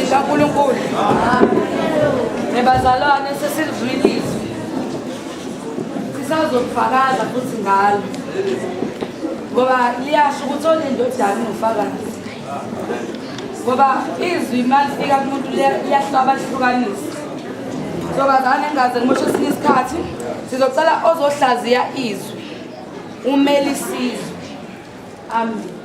amazwi kaNkulunkulu. Nebazalwane sesilizwile izwi. Sisazokufakaza futhi ngalo. Ngoba liyasho ukuthi onendodana ufakazi. Ngoba izwi malifika kumuntu liyahlaba lihlukanisa. Sokazana engaze ngimoshe esinye isikhathi sizocela ozohlaziya izwi. Umeli isizwe. Amen.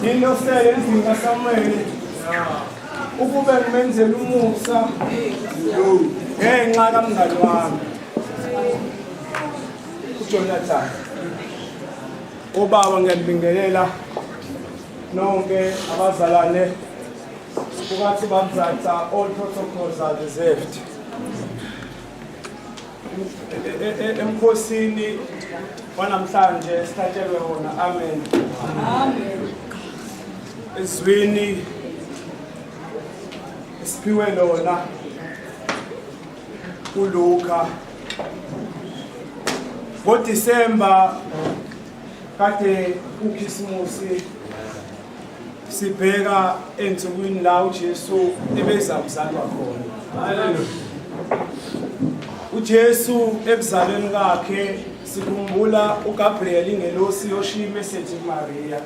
Inosele izinga Samuel ukube ngimenzela umusa ngenxa kamngani wami uJonathan. Obaba ngiyabingelela nonke abazalwane ukuthi bamzatha all protocols are reserved. Emkhosini wanamhlanje sithatshelwe wona. Amen. Amen. Izwini siphiwe lona uLuka ngoDisemba kade uKhisimusi sibheka ensukwini la uJesu ebeza kuzalwa khona. Haleluya. uJesu ekuzalweni kwakhe sikhumbula uGabriel ingelosi yoshiya imessage kuMaria.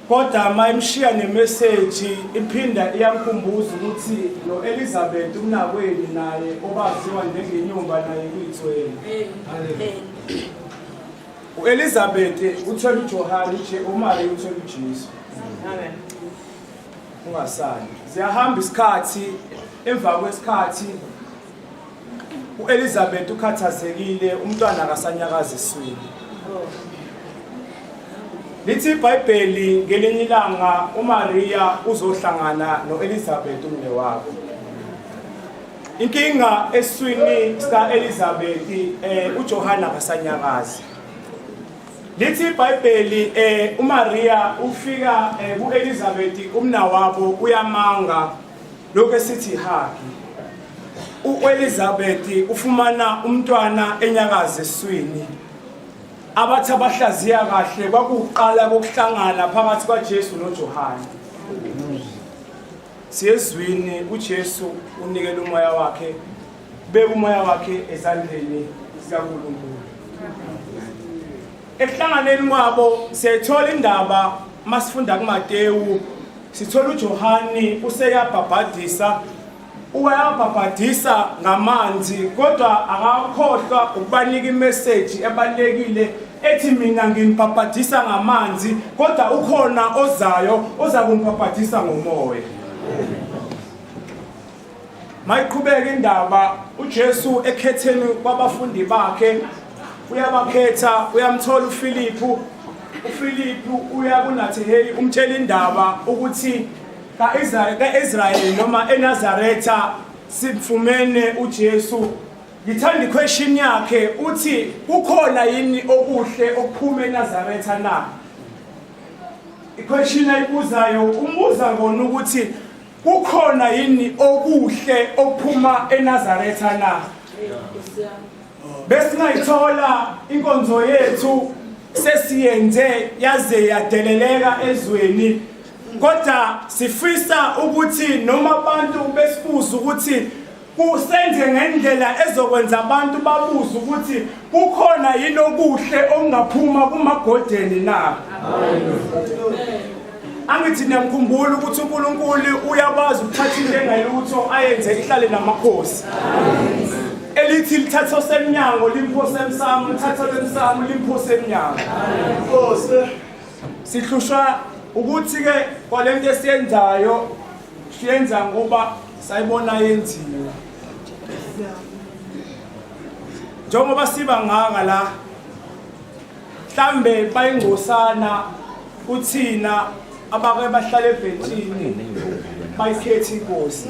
Kodwa mayimshiya nemessage iphinda iyamkhumbuza ukuthi noElizabeth umnakweni naye obaziwa njengenyumba naye kuyithweni. uElizabeth uthola uJohane uMaria uthola uJesu. Amen. Ungasali. Ziyahamba isikhathi emva kwesikhathi uElizabeth ukhathazekile umntwana akasanyakaza eswini. Lithi iBhayibheli ngelinye ilanga uMaria uzohlangana noElizabeth umne wakhe. Inkinga eswini sikaElizabeth uJohane akasanyakaza. Lithi iBhayibheli uMaria ufika kuElizabeth umna wabo uyamanga lokho esithi haki. uElizabeth ufumana umntwana enyakaza eswini. Abathi abahlaziya kahle kwakuqala kokuhlangana phakathi kwaJesu noJohane. Siyezwini uJesu unikele umoya wakhe, beka umoya wakhe ezandleni zikaNkulunkulu. Ekuhlanganeni kwabo siyathola indaba masifunda kuMateyu, sithola uJohane useyabhabhadisa, uyabhabhadisa ngamanzi kodwa akakhohlwa ukubanika imessage ebalekile ethi mina nginibhabhadisa ngamanzi kodwa ukhona ozayo oza kungibhabhadisa ngomoya. Mayiqhubeka indaba uJesu ekhetheni kwabafundi bakhe uyabakhetha uyamthola uFilipu. uFilipu uya kunathi hey umtshela indaba ukuthi kaIsrayeli noma eNazaretha simfumene uJesu. Ngithanda iquestion yakhe uthi kukhona yini okuhle okuphuma eNazaretha na? Iquestion ayibuzayo umbuza ngona ukuthi kukhona yini okuhle okuphuma eNazaretha na? Bese ngayithola inkonzo yethu sesiyenze yaze yadeleleka ezweni. Kodwa sifisa ukuthi noma abantu besibuza ukuthi kusenze ngendlela ezokwenza abantu babuza ukuthi kukhona yini okuhle okungaphuma kumagodeni na? Angithi niyamkhumbula ukuthi uNkulunkulu uyakwazi ukuthatha into engayilutho ayenze ihlale namakhosi. Elithi lithatha osemnyango limphose emsamo, lithatha lemsamo limphose emnyango. Nkosi sihlushwa ukuthi ke kwalento esiyenzayo siyenza ngoba sayibona yenziwe. Njengoba siba ngaka la mhlambe bayingcosana kuthina abake bahlala ebhentini bayikhethe inkosi.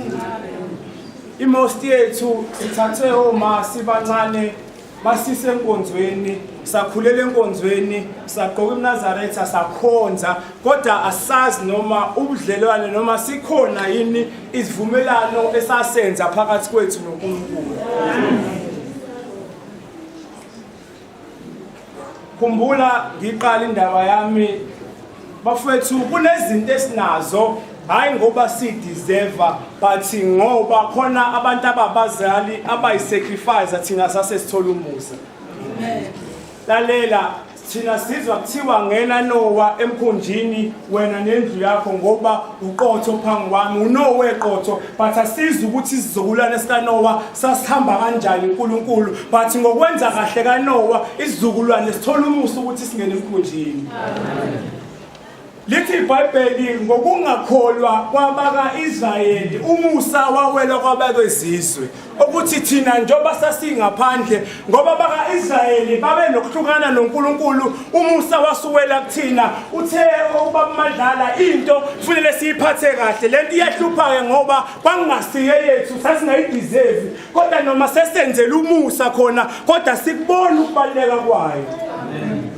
Imosti yethu sithathwe oma sibancane basise enkonzweni, sakhulela enkonzweni, sagqoka eNazaretha sakhonza, kodwa asazi noma ubudlelwane noma sikhona yini isivumelano esasenza phakathi kwethu noNkulunkulu. Khumbula ngiqala indaba yami bafethu kunezinto esinazo hayi ngoba sideserve but ngoba khona abantu ababazali abayisacrifice thina sase sithola umusa. Amen. Lalela thina sizwa kuthiwa ngena Noah emkhunjini wena nendlu yakho ngoba uqotho phansi kwami uNoah eqotho but asizwe ukuthi isizukulwane sika Noah sasihamba kanjani uNkulunkulu but ngokwenza kahle ka Noah isizukulwane sithola umusa ukuthi singene emkhunjini. Amen. Lithi iBhayibheli ngokungakholwa kwabaka Israyeli umusa wawela kwabakwezizwe ukuthi thina njoba sasingaphandle ngoba baka Israyeli babe nokuhlukana noNkulunkulu umusa wasuwela kuthina uthe okubamadlala into kufanele siyiphathe kahle lento iyahlupha ke ngoba kwangasiye yethu sasingayideserve kodwa noma sesenzela umusa khona kodwa sikubona ukubaleka kwayo. Amen.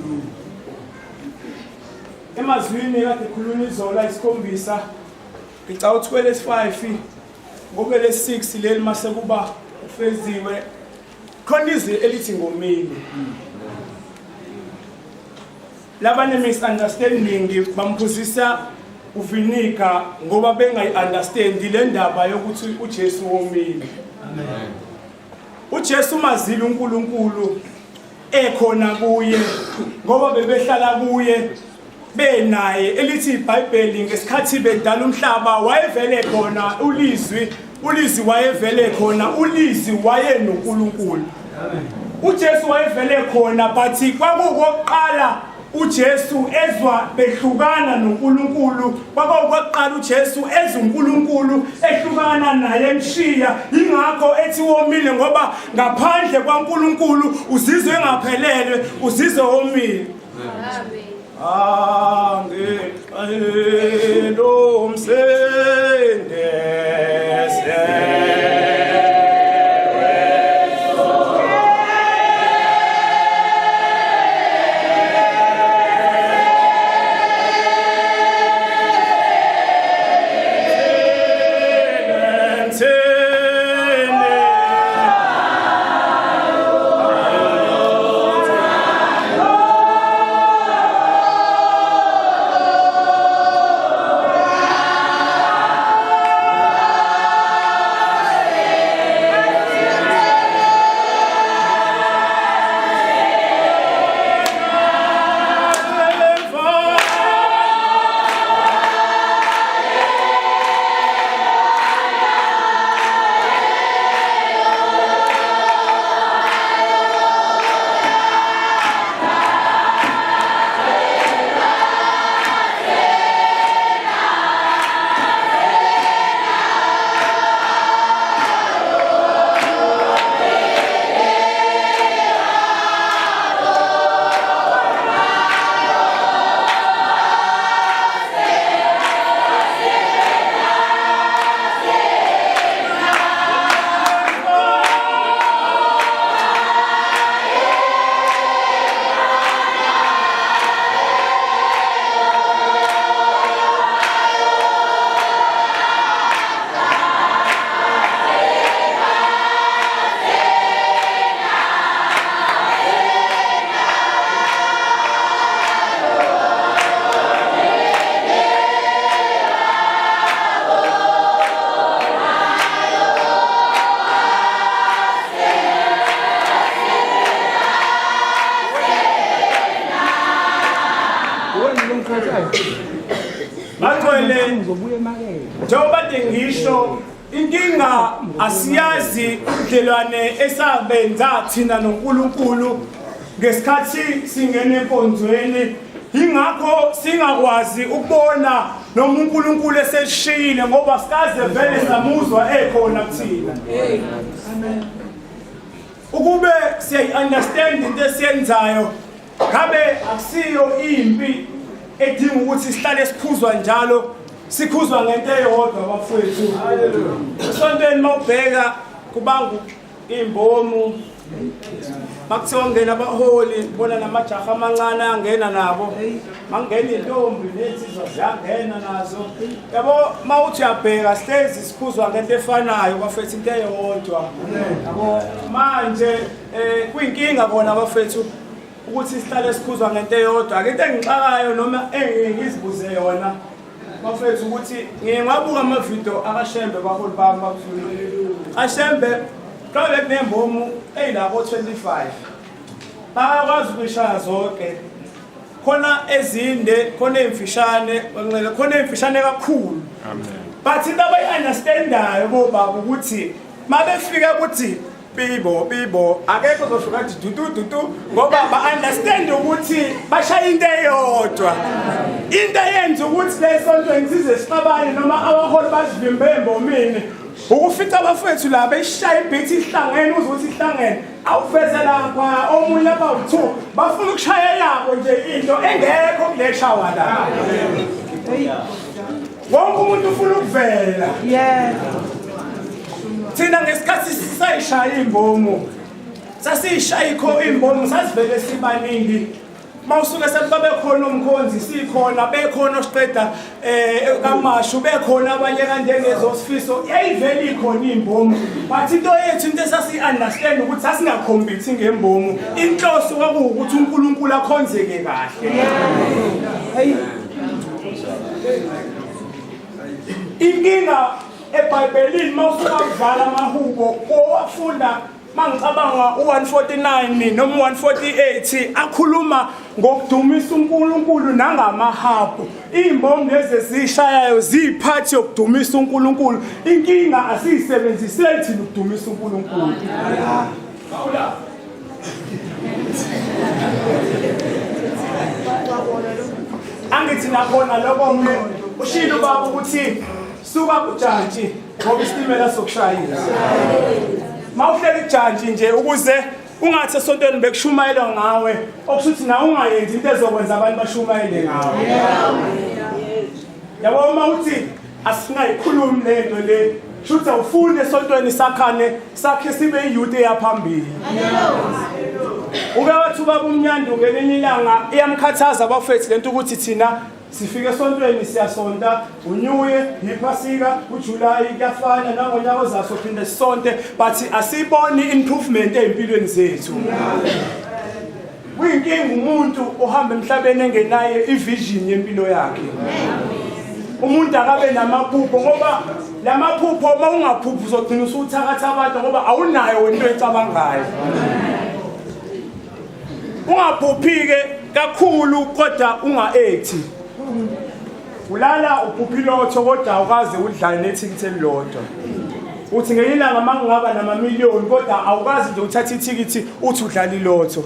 Emazwini kade khuluma izola isikhombisa ngicela ukuthi kwelesi5 ngoba lesi6 leli mase kuba ufeziwe khona izwi elithi ngomile. Labane misunderstanding bamphuzisa uVinika ngoba bengayiunderstand le ndaba yokuthi uJesu womile. Amen. uJesu mazile uNkulunkulu ekhona kuye ngoba bebehlala kuye benaye elithi iBhayibheli ngesikhathi bedala umhlaba wayevele khona ulizwi wayevele khona ulizwi wayenoNkulunkulu. uJesu wayevele khona but kwakuqala uJesu ezwa behlukana noNkulunkulu kwakuqala uJesu ezwa uNkulunkulu ehlukana naye emshiya ingakho ethi womile ngoba ngaphandle kwaNkulunkulu uzizwe engaphelele uzizwe womile angelo msendese njengoba ngisho inkinga asiyazi udlelwane esabenza thina noNkulunkulu ngesikhathi singene enkonzweni ingakho singakwazi ukubona noma uNkulunkulu eseshiyile ngoba sikaze vele samuzwa ekhona kuthina amen ukube siyayi-understand into esiyenzayo ngabe akusiyo impi edinga ukuthi sihlale sikhuzwa njalo sikhuzwa ngento eyodwa bafowethu esontweni mawubheka kubangu imbomu makuthiwa ngena abaholi bona namajaha amancane angena nabo mangena intombi nensizwa ziyangena nazo yabo mawuthi uyabheka sihlezi sikhuzwa ngento efanayo bafowethu into eyodwa yabo manje kuyinkinga bona bafowethu ukuthi sihlale sikhuzwa ngento eyodwa into engixakayo noma engizibuze yona bafethu ukuthi ngingabuka amavideo akashembe baholi bami bafuna ashembe qabe kunembomu eyilabo 25 bayakwazi ukuyishaya zonke khona ezinde khona emfishane banqele khona emfishane kakhulu amen but into abayi-understandayo bobaba ukuthi mabefika ukuthi bibo akekho uzoshuka athi dudu ngoba ba-understand ukuthi bashaya into eyodwa into eyenza ukuthi lesontweni size sixabane noma abaholi bazivimbe embomini ukufica abafethu la beshaya ibhithi ihlangene uze ukuthi ihlangene awuveze lapha omunye abawu-2 bafuna ukushaya yabo nje into engekho kule shawa la wonke umuntu ufuna ukuvela thina ngesikhathi sisayishaya imbomu sasiyishaya ikho imbomu sasivele sibaningi mawusuke sebabe khona umkhonzi sikhona bekhona osiqeda kamashu bekhona abanye kandengezosifiso yayivele ikhona imbomu but into yethu into esasi-understand ukuthi sasingakhompiti ngembomu inhloso kwakuwukuthi uNkulunkulu akhonzeke kahle inkinga eBhayibhelini mawusuka kuvala amahubo owafunda mangicabanga u149 noma u148 akhuluma ngokudumisa uNkulunkulu nangamahabhu imbomu lezi zishayayo ziphathi yokudumisa uNkulunkulu inkinga asiyisebenziseli thina ukudumisa uNkulunkulu Angithi nakhona lokho ushilo baba ukuthi suka kujantshi ngoba isitimela sokushayela. Mawuhleli kujantshi nje ukuze ungathi esontweni bekushumayela ngawe okusuthi na ungayenzi into ezokwenza abantu bashumayele ngawe. Yabo uma uthi asingayikhulumi lento le shutha ufune esontweni sakhane sakhe sibe iyouth eyaphambili. Uke wathi baba umnyando ngelinye ilanga iyamkhathaza abafethu lento ukuthi thina sifike esontweni siyasonta uNew Year iPhasika uJuly kuyafana nangonyaka ozaso phinde sisonte but asiboni improvement empilweni zethu. Kuyinkinga umuntu ohamba emhlabeni engenayo ivision yempilo yakhe. Umuntu akabe namaphupho ngoba lamaphupho uma ungaphuphi uzogcina usuthakatha abantu ngoba awunayo wento ecabangayo. Ungaphuphike kakhulu kodwa unga-80. Ulala uphuphilotho kodwa awukaze udlale nethikithi elilodwa. Uthi ngelanga mangaba nama-million kodwa awukazi nje uthatha ithikithi uthi udlala ilotho.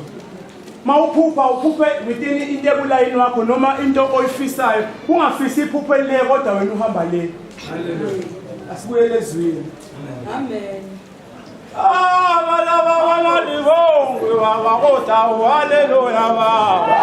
Mawuphupha uphuphe within into ekulayini wakho noma into oyifisayo ungafisi iphupho elile kodwa wena uhamba le. Haleluya. Asibuyele ezwini. Amen. Bala libonge baba kodwa haleluya baba.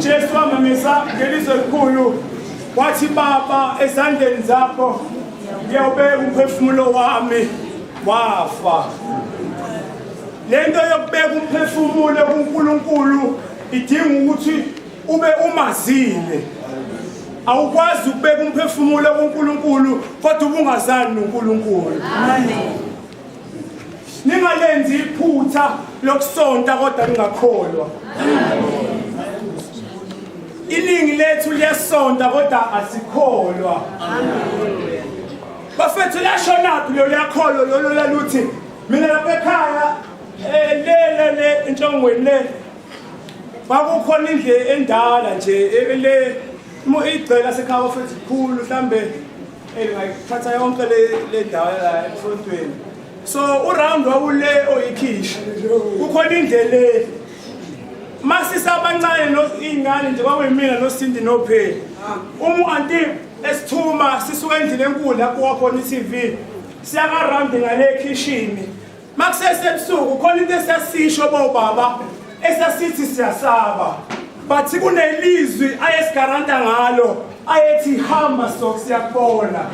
Jesu wamemeza ngelizwe elikhulu wathi baba ezandleni zakho ngiyawubeka umphefumulo wami wafa. Lento yokubeka umphefumulo kuNkulunkulu idinga ukuthi ube umazile. Awukwazi ukubeka umphefumulo kuNkulunkulu kodwa ubungazani noNkulunkulu. Amen. Ningalenzi iphutha lokusonta kodwa ningakholwa. Amen. Iningi lethu liyasonta kodwa asikholwa. Amen. Bafethu lashonaphi lo liyakholo lo laluthi mina lapha ekhaya le entshongweni le bakukhona indle endala nje le igcela sekhaya bafethu khulu mhlambe ngayithatha yonke le ndawo la emfrontweni. So uround wawule oyikhishi kukhona indle masisa abancane ingane nje kwakuyimina noSindi noPheli. Anti esithuma sisuka endlini enkulu lapho wakhona iTV siyaka round ngale kitchen. Makusesebusuku khona into esasisho bobaba esasithi siyasaba. But kunelizwi ayesigaranta ngalo ayethi hamba siyakubona.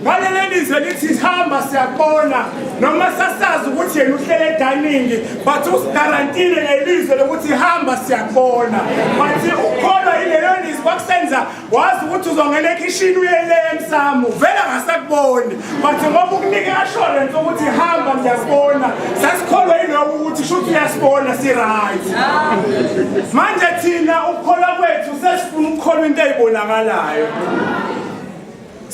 ngaleli lizwe lithi hamba siyabona noma sasazi ukuthi yena uhlele edaningi but usigarantile ngelizwe lokuthi hamba siyabona bathi ukholwa ilelo lizwe kwakusenza wazi ukuthi uzongena ekhishini uyele emsamo vele ngasakuboni but ngoba ukunike assurance ukuthi hamba ngiyabona sasikholwa yiloko ukuthi shuthi uyasibona si right manje thina ukukholwa kwethu sesifuna ukukholwa into eyibonakalayo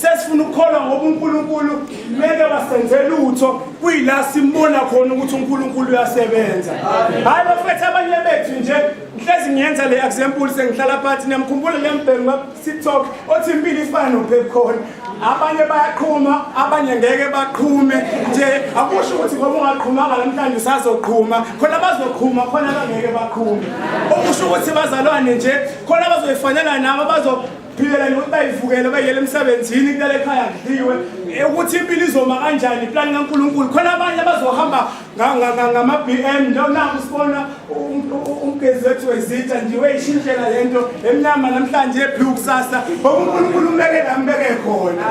sesifuna ukukholwa ngoba uNkulunkulu meke basenze lutho kuyila simbona khona ukuthi uNkulunkulu uyasebenza hayi bafethu abanye bethu nje mhlezi ngiyenza le example sengihlala phansi niyamkhumbula lembheki ma TikTok othi impilo ifana nopepcorn abanye bayaqhuma abanye ngeke baqhume nje akusho ukuthi ngoba ungaqhumanga namhlanje usazoqhuma khona bazoqhuma khona abangeke baqhume okusho ukuthi bazalwane nje khona bazoyifanela nabo phela nokuthi bayivukele bayele emsebenzini kulele ekhaya kudliwe ukuthi impilo izoma kanjani plan kaNkulunkulu khona abanye bazohamba ngama-BM nangu sibona umgezi wethu wezitsha nje weyishintshela lento emnyama namhlanje ebhlue kusasa ngoba uNkulunkulu umbeke la mbeke khona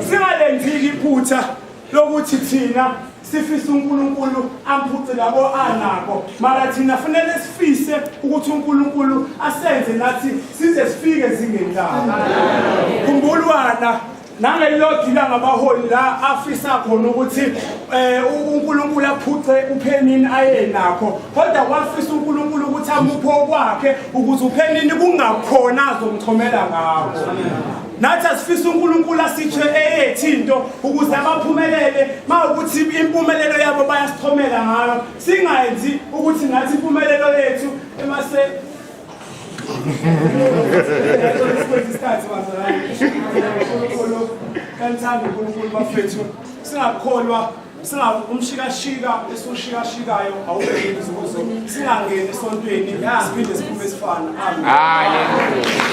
singalenziki iphutha lokuthi thina sifisa uNkulunkulu amphuthe labo anako mara thina fanele sifise ukuthi uNkulunkulu asenze nathi size sifike ezingentanga kumbulwana nangelodi la ngabaholi la afisa khona ukuthi uNkulunkulu aphuthe uphenini ayenakho kodwa wafisa uNkulunkulu ukuthi amupho kwakhe ukuze uphenini kungakhona azomthomela ngakho nathi asifisa uNkulunkulu asitshe eyethinto ukuze abaphumelele mawukuthi impumelelo yabo bayasithomela ngayo singayenzi ukuthi nathi impumelelo yethu emase isikhathi kanthanda uNkulunkulu bafethu singakholwa umshikashika esushikashikayo awubekeli izibuzo singangeni esontweni siphinde siphume sifana amen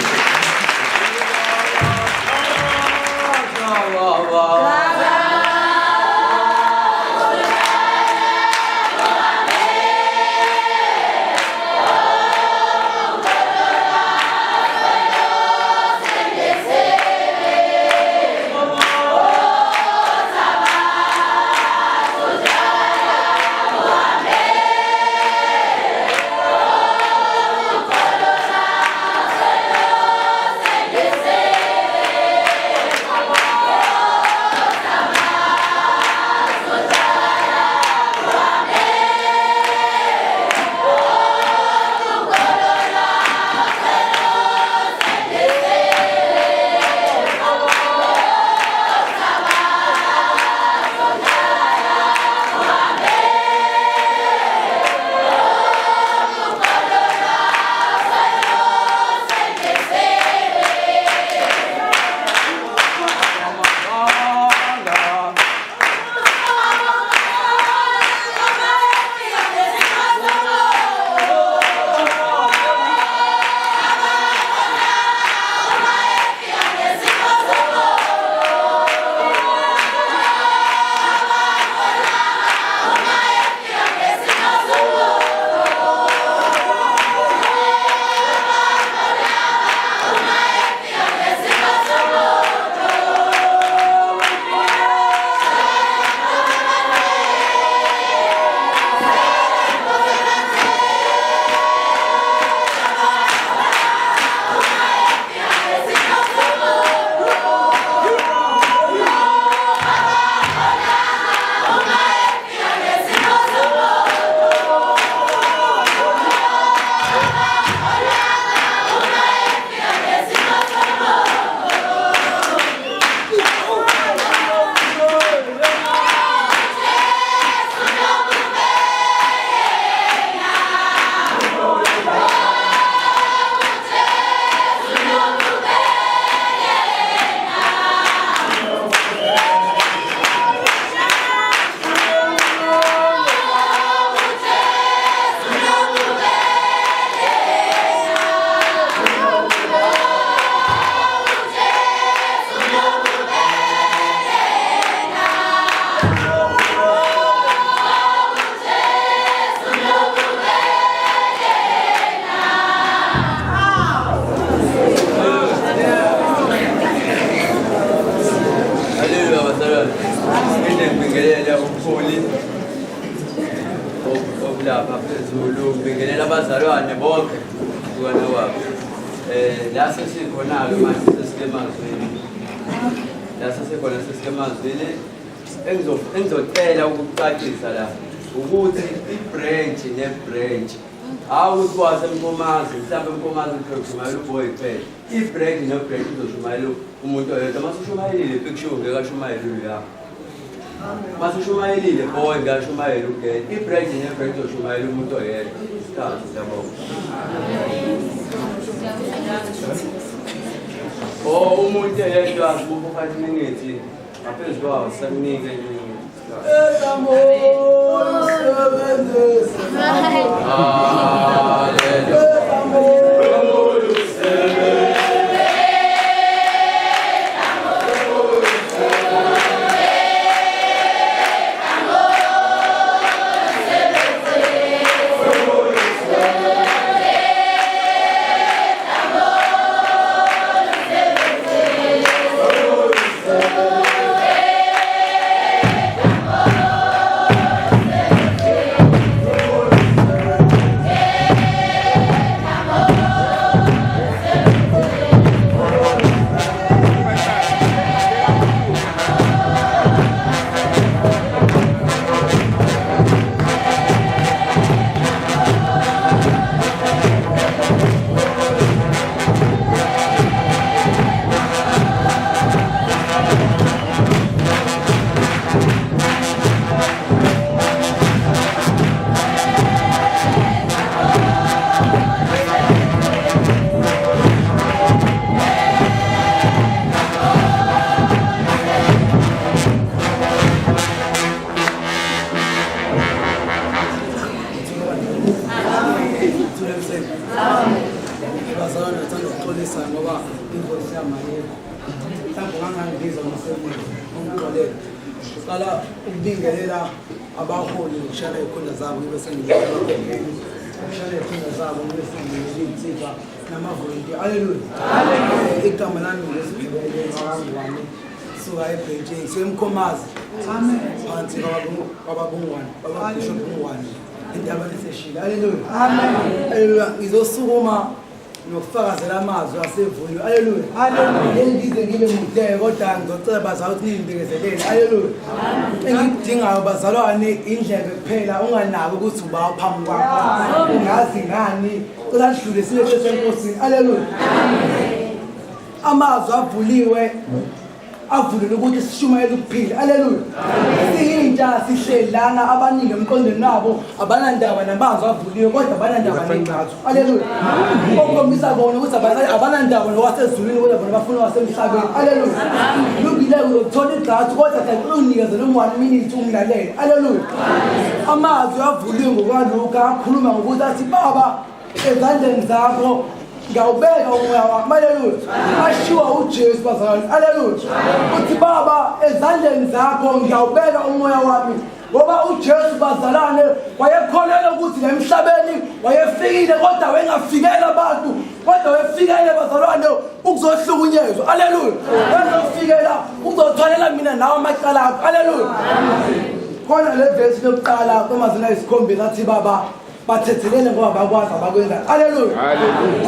bazalwane bonke ukwana kwabo. La sesikhona-ke manje sesilemazweni. La sesikhona sesilemazweni engizocela ukucacisa la ukuthi i-branch ne-branch ukuthi wasemkomazi mhlawumbe emkomazi uzoshumayela uboy kuphela. I-branch ne-branch uzoshumayela umuntu oyedwa. Masushumayelile picture ngekashumayeli uya. Masushumayelile boy ngekashumayeli ugeni. I-branch ne-branch uzoshumayela umuntu oyedwa. Siyabonga. Umuntu oyedwa asibuka 5 minutes ngaphezu kwawo sakunike Qala ukubingelela abaholi ukushaya ikhona zabo bese ngiyabonga ukushaya ikhona zabo bese ngiyizipha namavolunteer. Haleluya. Igama lami ngesibhekele ngawami suka eBeijing semkhomazi. Amen. Phansi bababungwane bababishop bungwane indaba leseshila. Haleluya. Amen. Haleluya. Ngizosukuma nokufakazela amazwi asevuliwe. Haleluya. Haleluya. Ngize ngibe mude kodwa ngizocela bazalwane ukuthi niyimbekezelele. Haleluya. Engidingayo bazalwane indlebe kuphela unganaki ukuthi uba phambi kwakho. Ungazi ngani cela sidlule sibe sesenkosini. Haleluya. Amazwi avuliwe avulile ukuthi sishumayele ukuphila. Haleluya. Siyintsha sihlelana abaningi emqondweni nabo abanandaba namazwi avuliwe kodwa abanandaba nengcathu. Haleluya. Okukhombisa bona ukuthi abanandaba nokwasezulwini kodwa bona bafuna wasemhlabeni. Haleluya. Lungile uzothola igcathu kodwa akunikeze noma 1 minute umlalele. Haleluya. Amazwi avuliwe ngokwaLuka akhuluma ngokuthi athi baba ezandleni zakho ngawubeka umoya wami. Haleluya. Ashiwa uJesu bazalwane. Haleluya. Uthi baba ezandleni zakho ngiyawubeka umoya wami ngoba uJesu bazalwane wayekholelwa ukuthi emhlabeni wayefikile kodwa wengafikela abantu kodwa wefikele bazalwane ukuzohlukunyezwa. Haleluya. Wazofikela ukuzotholela mina nawe amacala akho. Haleluya. Khona le verse yokuqala kwamazwi ayisikhombisa athi baba bathethelele ngoba bakwazi abakwenza. Haleluya.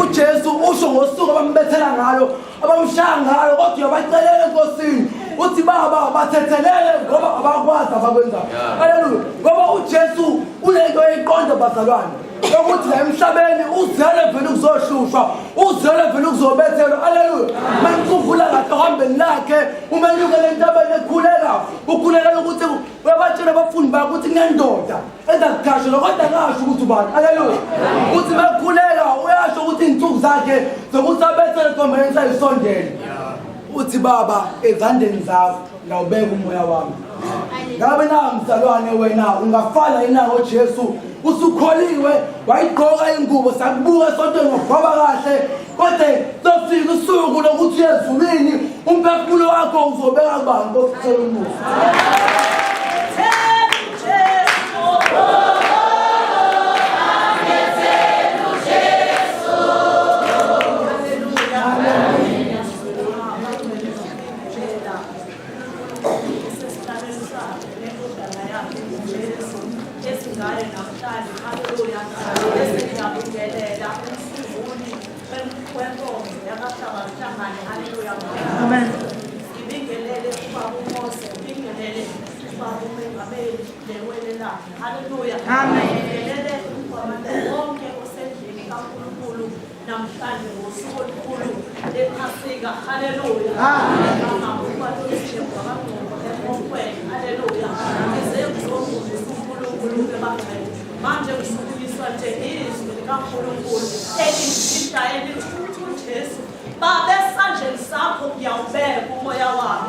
uJesu usho ngosuku abambethela ngalo abamshaya ngalo kodwa uyabacelela enkosini uthi baba bathethelele ngoba abakwazi abakwenza. Haleluya. Ngoba uJesu unento eyiqonda bazalwane ukuthi la emhlabeni uzele vele ukuzohlushwa uzele vele ukuzobethelwa. Haleluya. Manikuvula kahle ohambeni lakhe umenyukele entabeni ekhuleka ukhuleka ukuthi uyabatshela abafundi bakho ukuthi kunendoda ezakukhashela kodwa ngasho ukuthi ubani. Haleluya. Uthi makukhuleka uyasho ukuthi insuku zakhe zokuthi abethele eqombeni sayisondele. Uthi baba ezandleni zakho ngawubeka umoya wami. Ngabe na mzalwane wena ungafana yena ngoJesu usukholiwe wayigqoka ingubo sakubuka esontweni ngokugoba kahle kodwa sofika usuku lokuthi uyezulwini umphefumulo wakho uzobeka kubani ngosicela umusa. Hallelujah. Amen. Hallelujah. Amen. Namhlanje ngosuku olukhulu lephasika. Hallelujah. Hallelujah. Manje kushukuliswa nje izwi likaNkulunkulu elishintsha elithuthi uJesu. Baba esandleni sakho ngiyawubeka umoya wami.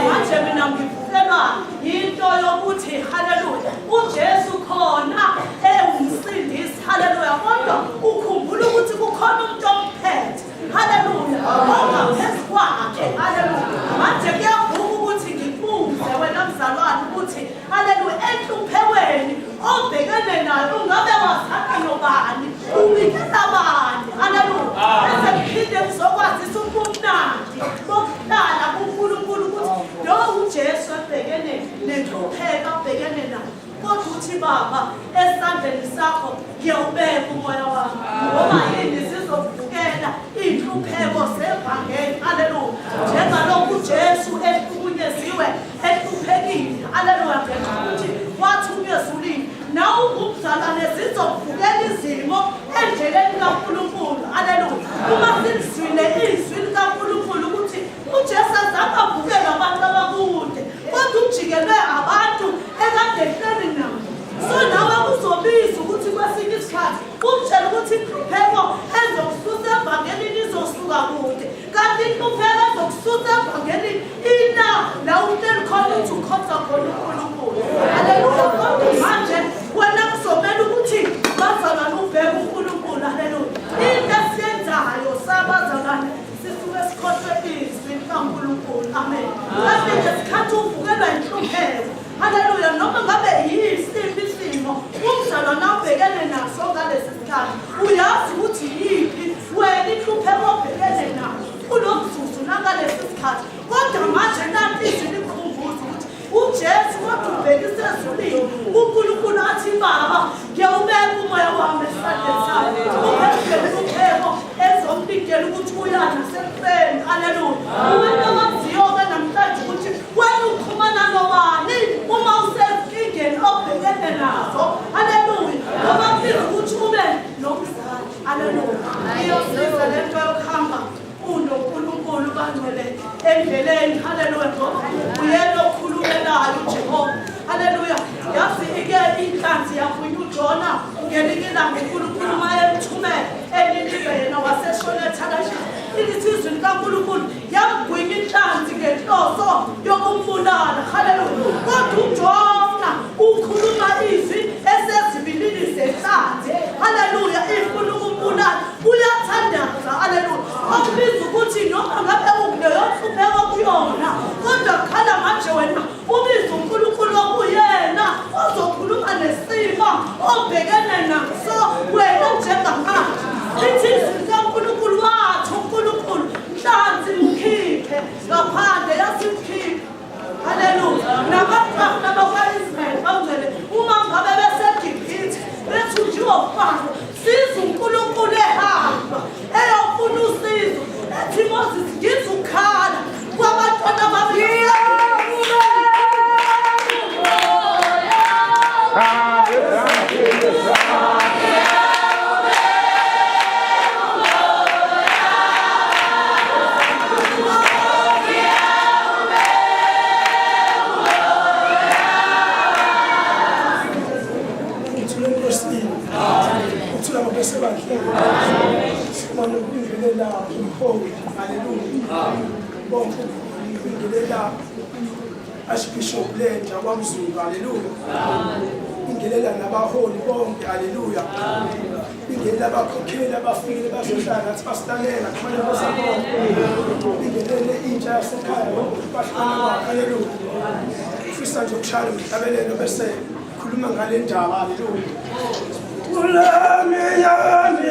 Manje mina ngivukelwa into yokuthi haleluya uJesu khona ewumsindisi. Haleluya. Kodwa ukhumbula ukuthi kukhona umuntu omphethe. Haleluya. Ongaphezu kwakhe. Haleluya. Manje kuyavuka ukuthi ngikubuze wena mzalwane ukuthi haleluya enhluphekweni obhekene nayo ungabe wasakhiyo bani ubikela bani. Haleluya. Bese kuphinde kuzokwazisa ubumnandi bokuhlala kuNkulunkulu ukuthi lo uJesu ebhekene nenhlupheko abhekene nayo. Kodwa uthi Baba esandleni sakho ngiyawubeka umoya wami ngoba yini sizovukela inhlupheko zevangeli. Haleluya. Njengalokhu uJesu ehlukunyeziwe ehluphekile. Haleluya. Ukuthi wathi unyezulile nawe ungumzalwane zizovukela izimo endleleni kaNkulunkulu. Haleluya. Uma silizwile izwi likaNkulunkulu ukuthi uJesu azange avukele abantu abakude kodwa ujikelwe abantu ekade ehleli nabo. So nawe kuzobiza ukuthi kwesinye isikhathi umtshela ukuthi inhlupheko ezokususa evangelini izosuka kude kanti inhlupheko ezokususa evangelini ina la uhleli khona ukuthi ukhonza khona uNkulunkulu. Haleluya. Manje wena kuzomele ukuthi bazalwane ubheke uNkulunkulu. Haleluya. Into esiyenzayo sabazalwane sisuke sikhohlwe izwi likaNkulunkulu. Amen. Kanti ngesikhathi uvukelwa inhlupheko haleluya noma ngabe yisiphi isimo umzalwane abhekene naso ngalesi sikhathi uyazi ukuthi yiphi wena inhlupheko obhekene nayo kulomzuzu nangalesi sikhathi. Kodwa manje nanti izwi likhumbuza ukuthi uJesu kodwa ubhekise ezulwini uNkulunkulu athi Baba ngiyawubeka umoya wami esandleni sakho ubhekise inhlupheko ezombikela ukuthi uyana sekufeni. Haleluya. Uwena waziyo-ke namhlanje ukuthi wena uxhumana nobani uma usenkingeni obhekene nazo. Haleluya. Ngoba kubiza ukuthi ube nomzali. Haleluya. Iyosiza lento yokuhamba unoNkulunkulu bangcwele endleleni. Haleluya. Ngoba uyena okhulumelayo uJehova. Haleluya. Yazi-ke inhlanzi yavunya uJona ngelinye ilanga uNkulunkulu uma emthumela eNinive yena waseshona ethakashini. Ilithi izwi likaNkulunkulu yamgwinya inhlanzi ngenhloso yokumbulala. Haleluya. Kodwa uJona ukhuluma izwi esezibilini zenhlanzi. Haleluya. Ifuna ukumbulala uyathandaza. Haleluya. Okubiza ukuthi noma ngabe ukuleyo nhlupheko kuyona kodwa khala manje wena ubiza uNkulunkulu okuyena ozokhuluma nesimo obhekene naso wena njengamanje. Lithi izwi likaNkulunkulu wathi uNkulunkulu nhlanzi mkhiphe ngaphandle yasimkhiphe. Haleluya. Nabafana bakwa-Israyeli bangcwele uma ngabe beseGibhithe bethi njengofana siza uNkulunkulu ehamba eyofuna usizo ethi Moses ngizukhala kwabantwana babili. Archbishop Lenja kwaMzulu. Haleluya. Ingelela nabaholi bonke. Haleluya. Ingelela abakhokheli abafikile bazohlala nathi basilalela kufanele basabonke. Ingelele intsha yasekhaya bahlala. Haleluya. Ufisa nje ukushaya umhlabelelo bese khuluma ngale ndaba. Haleluya. Ulami yami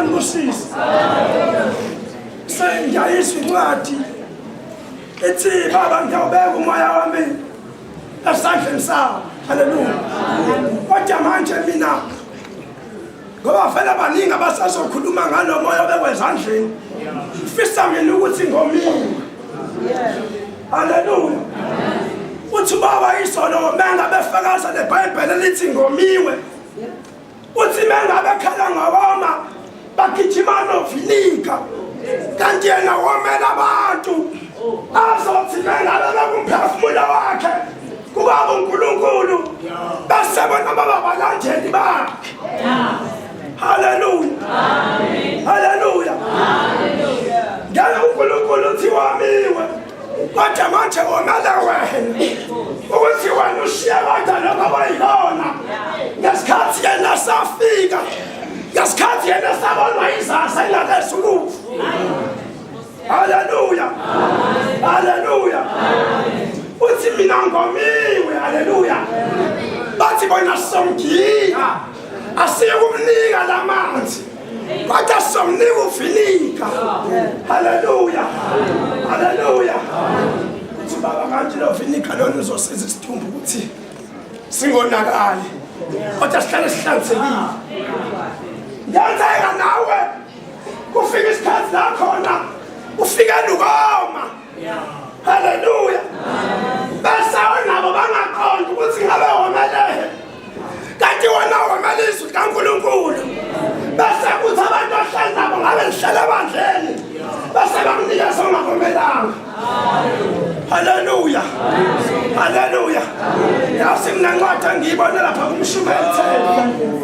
anibusise sengiyayizwa incwadi ethi baba ngiyawubeka umoya wami esandleni sawo. Haleluya. Kodwa manje mina ngoba vele abaningi abasazokhuluma ngalo moya obekwe ezandleni mfisa mina ukuthi ngomiwe. Haleluya. Uthi baba isolo mengabe befakaza leBhayibheli lithi ngomiwe. Uthi mengabe khala ngawoma bagijima novinika kanti yena womela abantu azothi mengabe bekumphefumulo wakhe kubaba uNkulunkulu bese bona babalandeli bakhe. Haleluya. Haleluya. Ngeke uNkulunkulu uthi wamiwe kodwa manje womela wena ukuthi wena ushiye abantu laba abayilona ngesikhathi yena safika ngesikhathi yena sabonwa izasa elakesulufu. Haleluya. Haleluya. Uthi mina ngomiwe. Haleluya. Bathi bona somgiya asiye kumnika lamanzi kodwa somnika uvinika. Haleluya. Haleluya. Uthi baba kanti lo vinika lona uzosiza isithumbu ukuthi singonakali kodwa sihlale sihlanzekile. Ngiyenzeka nawe kufika isikhathi la khona ufika lukoma. Haleluya. Bese nabo bangaqonda ukuthi ngabe womelehe kanti wona womelisa kaNkulunkulu. Bese kuthi abantu ahlala nabo ngabe lihlala ebandleni bese bamnikeza ongakomelanga. Haleluya. Haleluya. Yasi mina ncwadi ngiyibona lapha kumshumayeli 10.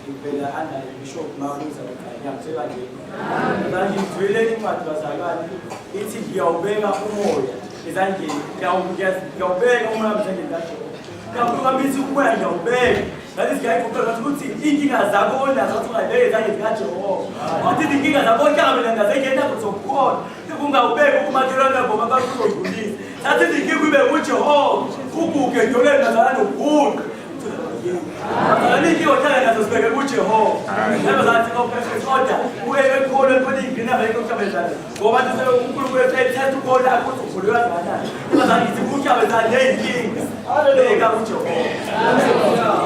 ngivela under Bishop Mabuza ekhaya sekanjeni manje ngizwele incwadi bazalwane ithi ngiyawubeka umoya ezandleni ngiyawubeka umoya ezandleni kaJehova kakhuluka bithi umoya ngiyawubeka ngathi siyayikhokhela ukuthi inkinga zakho onazo ungayibeka ezandleni kaJehova kodwa inkinga zakho onkamela ngazengena kuzokukhona ungawubeka umaterana ngoba bakuzodlulisa sathi inkinga ibe kuJehova ubuke ndoleni bazalwane ubuke Aliki otaya nazo sibeke kuJehova. Laba zathi kodwa uye khona khona ingina bayiko kabezana. Ngoba nje uNkulunkulu ethetha ukona akuthi uvulwa kanjani. Laba zathi ukukabezana neyinkinga. Haleluya kuJehova. Haleluya.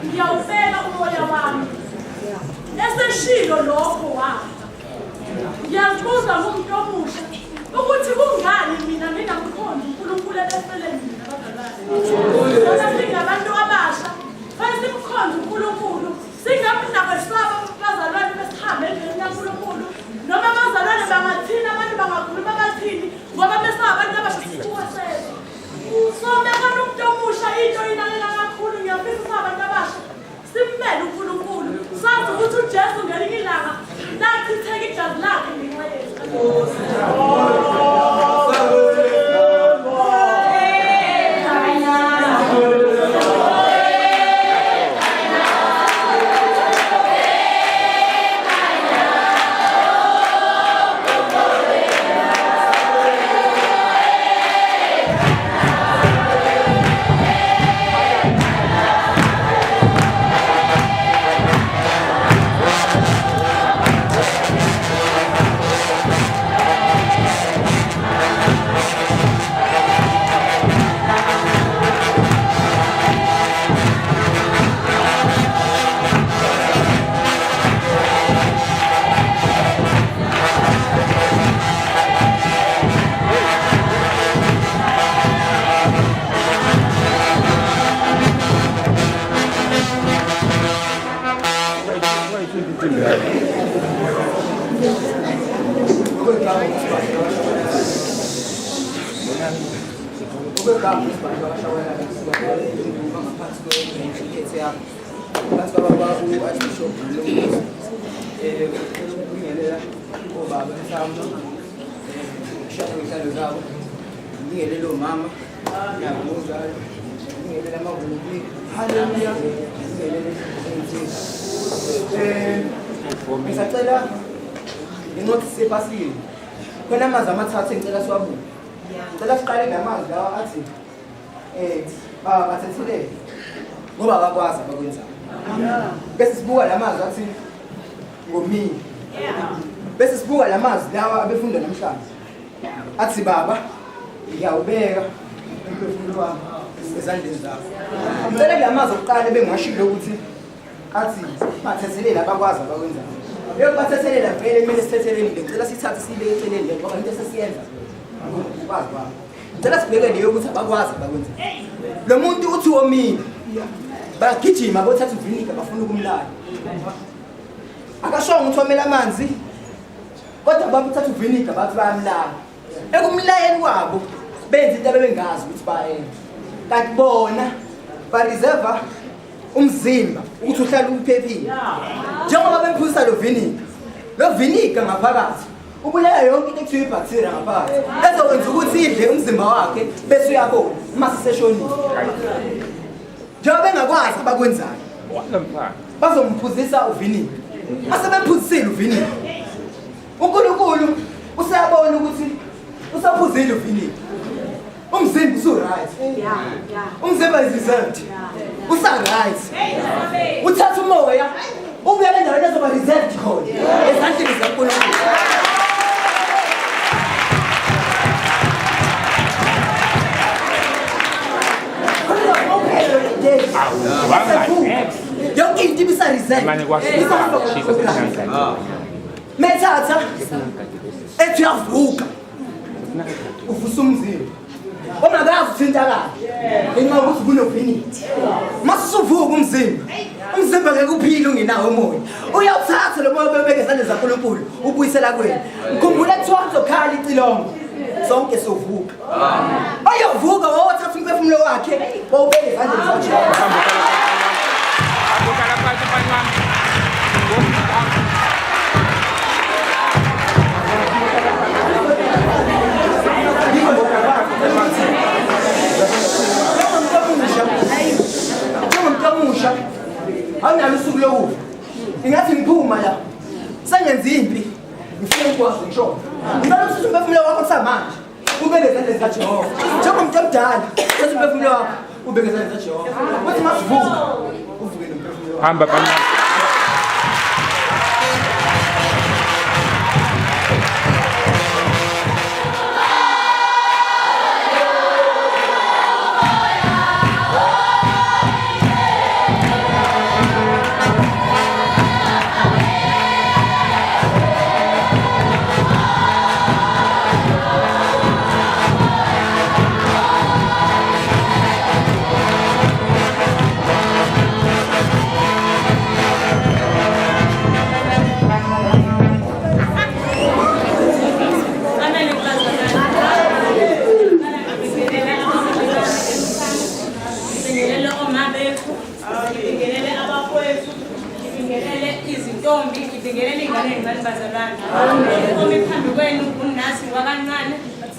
Ngiyawubeka umoya wami eseshilo lokho wami ngiyabuza umuntu omusha ukuthi kungani mina ngingamkhonzi uNkulunkulu ebesele mina bazalwane singabantu abasha futhi simkhonze uNkulunkulu singabi nabesaba bazalwane besihambe endleleni kaNkulunkulu noma bazalwane bangathina abantu bangakhuluma bathini ngoba besaba abantu abasha sikuwesela so bekana umuntu omusha into inalela kakhulu ngiyafisa abantu abasha simmele uNkulunkulu sazi ukuthi uJesu ngelinye ilanga lathi theke igazi lakhe ngenxa yethu Ngisacela incwadi sepasini. Khona amazwi amathathu engicela siwabuke. Ngicela siqale ngamazwi lawa athi bathethele ngoba bakwazi abakwenzayo. Bese sibuka lamazwi athi ngomini. Bese sibuka lamazwi lawa abefunda namhlanje. Athi baba ngiyawubeka umphefumulo wami ezandleni zakho. Ngicela lamazwi okuqala bengashilo ukuthi athi bathethelela abakwazi abakwenzayo. Yokubathethelela vele kumele sithetheleni ngicela sithathe sibeke eceleni ngoba into sesiyenza ukwazi baba. Ngicela sibeke leyo ukuthi abakwazi abakwenzayo. Lo muntu uthi womini bagijima bothatha uvinika bafuna ukumlala. Akashonga uthomela amanzi kodwa babuthatha uvinika bathi bayamlala. Ekumlayeni kwabo benza into abebengazi ukuthi bayenze. Kanti bona ba reserve umzimba ukuthi uhlale uphephile. Njengoba bemphuzisa lo vinegar ngaphakathi ubulala yonke into ekuthiwa ibacteria ngaphakathi ezokwenza ukuthi idle umzimba wakhe bese uyabona uma siseshonile. Njengoba bengakwazi abakwenzayo bazomphuzisa uvinegar. Mase bemphuzisile uvinegar, uNkulunkulu usayabona ukuthi usaphuzile uvinegar. Umzimba usu-right, umzimba is reserved, usa-right. Uthatha umoya ubuyele endaweni ezoba reserved khona ezandleni zikaNkulunkulu. Yonke into ibisa-reserved. Methatha ethi uyavuka uvusa umzimba ongakazi uthintakala ngenxa yokuthi kunovinity. Mase usuvuka umzimba ngeke uphile ungenawo umoya. Uyawuthatha lo moya ubeke ezandleni zikaNkulunkulu ubuyisela kuwena. Ngikhumbula kuthiwa kuzokhala icilongo sonke sovuka. Ayovuka wawuthatha umphefumulo wakhe wawubeka ezandleni zikaJehova. Awunalo usuku lokufa. Ingathi ngiphuma la sengenza impi ngifike ngikwazi ngishona. Ngicela ukuthi umphefumulo wakho kusamanje ubeke ezandleni zikaJehova. Njengomuntu omdala uthi umphefumulo wakho ubeke ezandleni zikaJehova. Uthi masivuka uvuke nomphefumulo wakho. Hamba kancane.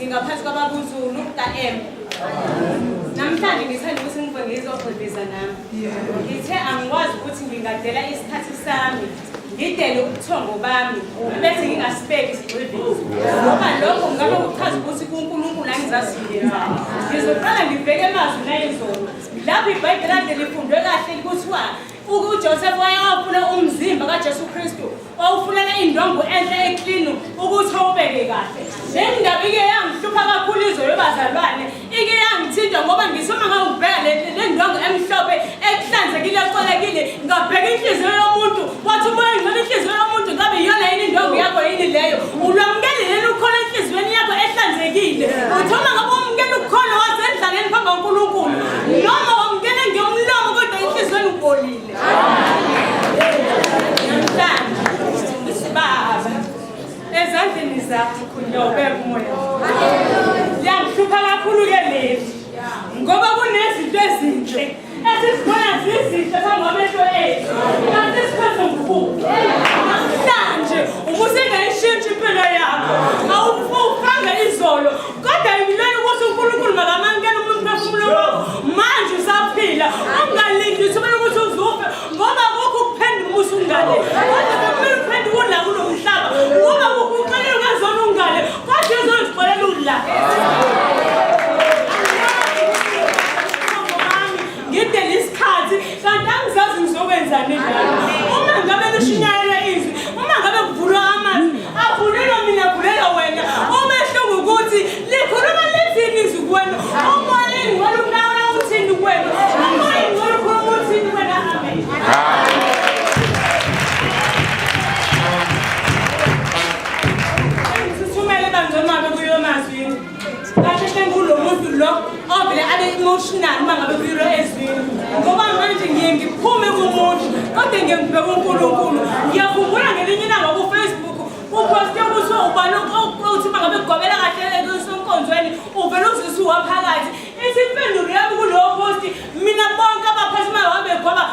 Ngaphansi kwababuzulu ka-M. Namhlanje ngithanda ukuthi ngizogqibeza nami. Ngithe angikwazi ukuthi ngingadela isikhathi sami ngidele ubuthongo bami bese ngingasibeki isigqivizo. Ngoba lokho ngabe kuchaza ukuthi kuNkulunkulu angizasiyenzani. Ngizoqala ngibheke emazwini ayizolo. Lapho iBhayibheli kade lifundwe kahle kuthiwa uJoseph wayefuna umzimba kaJesu Kristu owufunela indongo enhle eclean ukuthi awubeke kahle. Le ndaba ike yangihlupha kakhulu izwe yobazalwane ike yangithinta ngoba ngisoma ngawubheka le ndongo emhlophe ekuhlanzekile eqolekile ngabheka inhliziyo yomuntu wathi umoya ngcono inhliziyo yomuntu ngabe iyona yini indongo yakho yini leyo ulwamukele leli ukhona enhliziyweni yakho ehlanzekile uthoma ngabe umkela ukukhona wazendlaleni phambi kaNkulunkulu noma wamkele ngiyomlomo kodwa inhliziyweni ubolile. Baba ezandleni zakho khulobeka umoya. Liyahlupha kakhulu ke leli ngoba kunezinto ezinhle esizibona zizinhle phambi ethu kanti isikhathi ngokukhulu. Namhlanje ubusengayishintsha impilo yakho awufanga izolo kodwa ngilwela ukuthi uNkulunkulu makamamkela umuntu phefumulo wakho manje usaphila ungalindi ukuthi ukuthi uzufe ngoba akukho ukuphendula umusa ungale kodwa kumele uphendule la kulo mhlaba ngoba ukuxelela ngazona ungale kodwa uzozixolela udla. Ngidele isikhathi kanti angizazi ngizokwenzani njalo. Uma ngabe lushinyayela izwi, uma ngabe kuvulwa amazwi, avulelwa mina avulelwa wena. Umehlo ukuthi likhuluma lezini izwi kuwena. Umoya ingcwele unawo uthini kuwena. Umoya ingcwele ukhuluma uthini kuwena. Amen. Sithumele bangcono ngabe kuyo mazwini. Kahle sengulo muntu lo ovele abe emotional uma ngabe kuyo ezwini. Ngoba manje ngiye ngiphume kumuntu kodwa ngiye ngibheka uNkulunkulu. Ngiyakhumbula ngelinye ilanga ku Facebook uposte ukuthi ubani ukuthi mangabe kugobela kahle esonkonzweni uvele uzisuka phakathi. Isiphendulo yami kulo post mina bonke abaphathi mahambe ngoba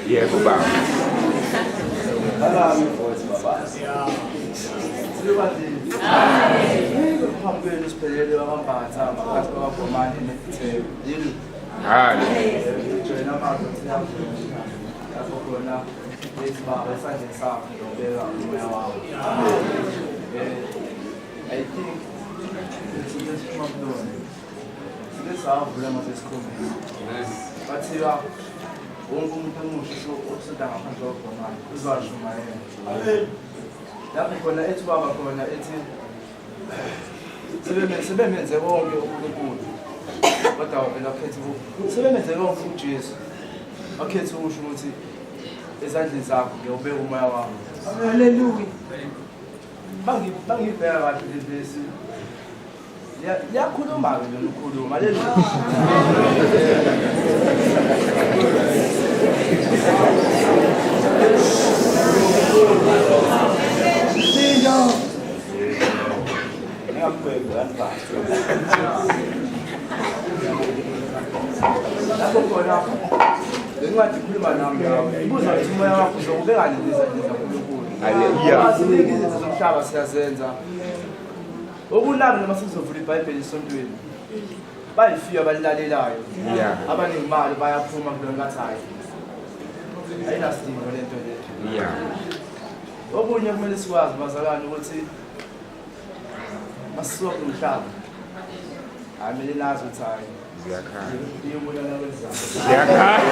Yebo baba. Uhambeni siphelele wamambatha phakathi kwabomani nethebo. Yini? Hayi. Joyina amazwi siyavuma. Lapho khona lesibaba esandleni sakho ngiyobeka umoya wakho. I think it's just my blood. This is our problem as a school. But here, wonke umuntu omusha okusida ngaphandle kwabomani uzashumayela. Lapho khona ethi baba khona ethi sebemenze konke uNkulunkulu kodwa wena akhethe sebemenze konke uJesu akhethe ukusho ukuthi ezandleni zakho ngiyobeka umoya wami. Hallelujah. Bangibheka kahle lesi liyakhuluma-ke lona ukhuluma. Hallelujah. Lapho khona lencwadi ikhuluma nami nawe ibuza ukuthi umoya wakho uzokubeka nini ezandleni zaNkulunkulu. Haleluya. Ziningi izinto zomhlaba siyazenza. Okunami noma sizovula iBhayibheli esontweni bayifika balilalelayo. Abaningi imali bayaphuma kulona ngathi hayi ayinasidingo lento le. Okunye kumele sikwazi bazalwane ukuthi masisuka kumhlaba amele nazi ukuthi hayi Ziyakhala. iyobonana kwenzayo. Ziyakhala.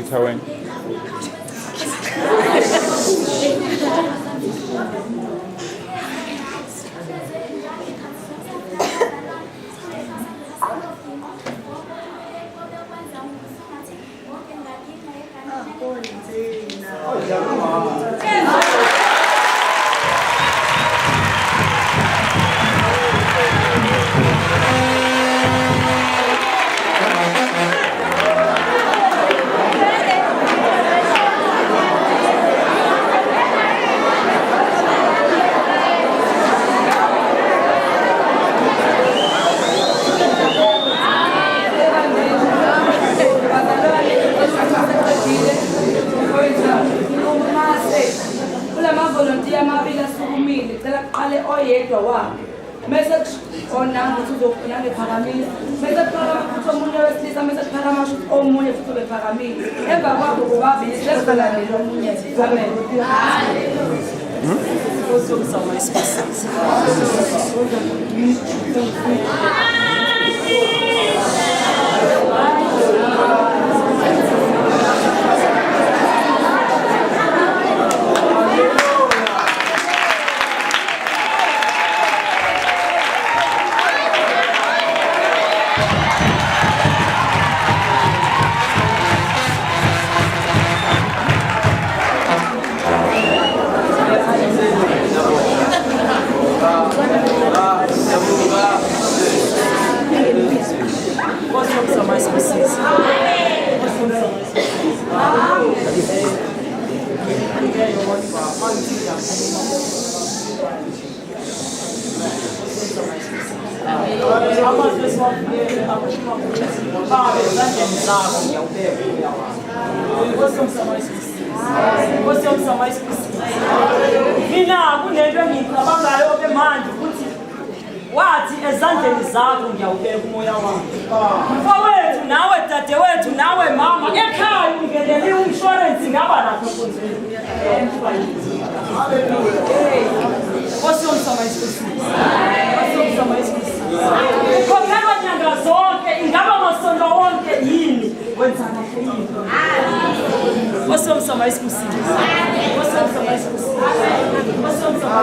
Thaweng. amazwi esiwavulele akushiwa ukuthi babe ezandleni zakho ngiyawubeka umoya wami. Nkosi yomsamo isibusise. Nkosi yomsamo isibusise. Mina kunento engiyicabangayo-ke manje ukuthi wathi ezandleni zakho ngiyawubeka umoya wami. Mfowethu nawe dadewethu nawe mama ekhaya ungenele i-insurance ngaba nakho nkonzweni. Nkosi yomsamo isibusise. Nkosi yomsamo isibusise. Ukhokhelwa nyanga zonke ingaba masonto wonke yini wenza kahle yini. Nkosi yomsamo isibusise. Nkosi yomsamo isibusise. Nkosi yomsamo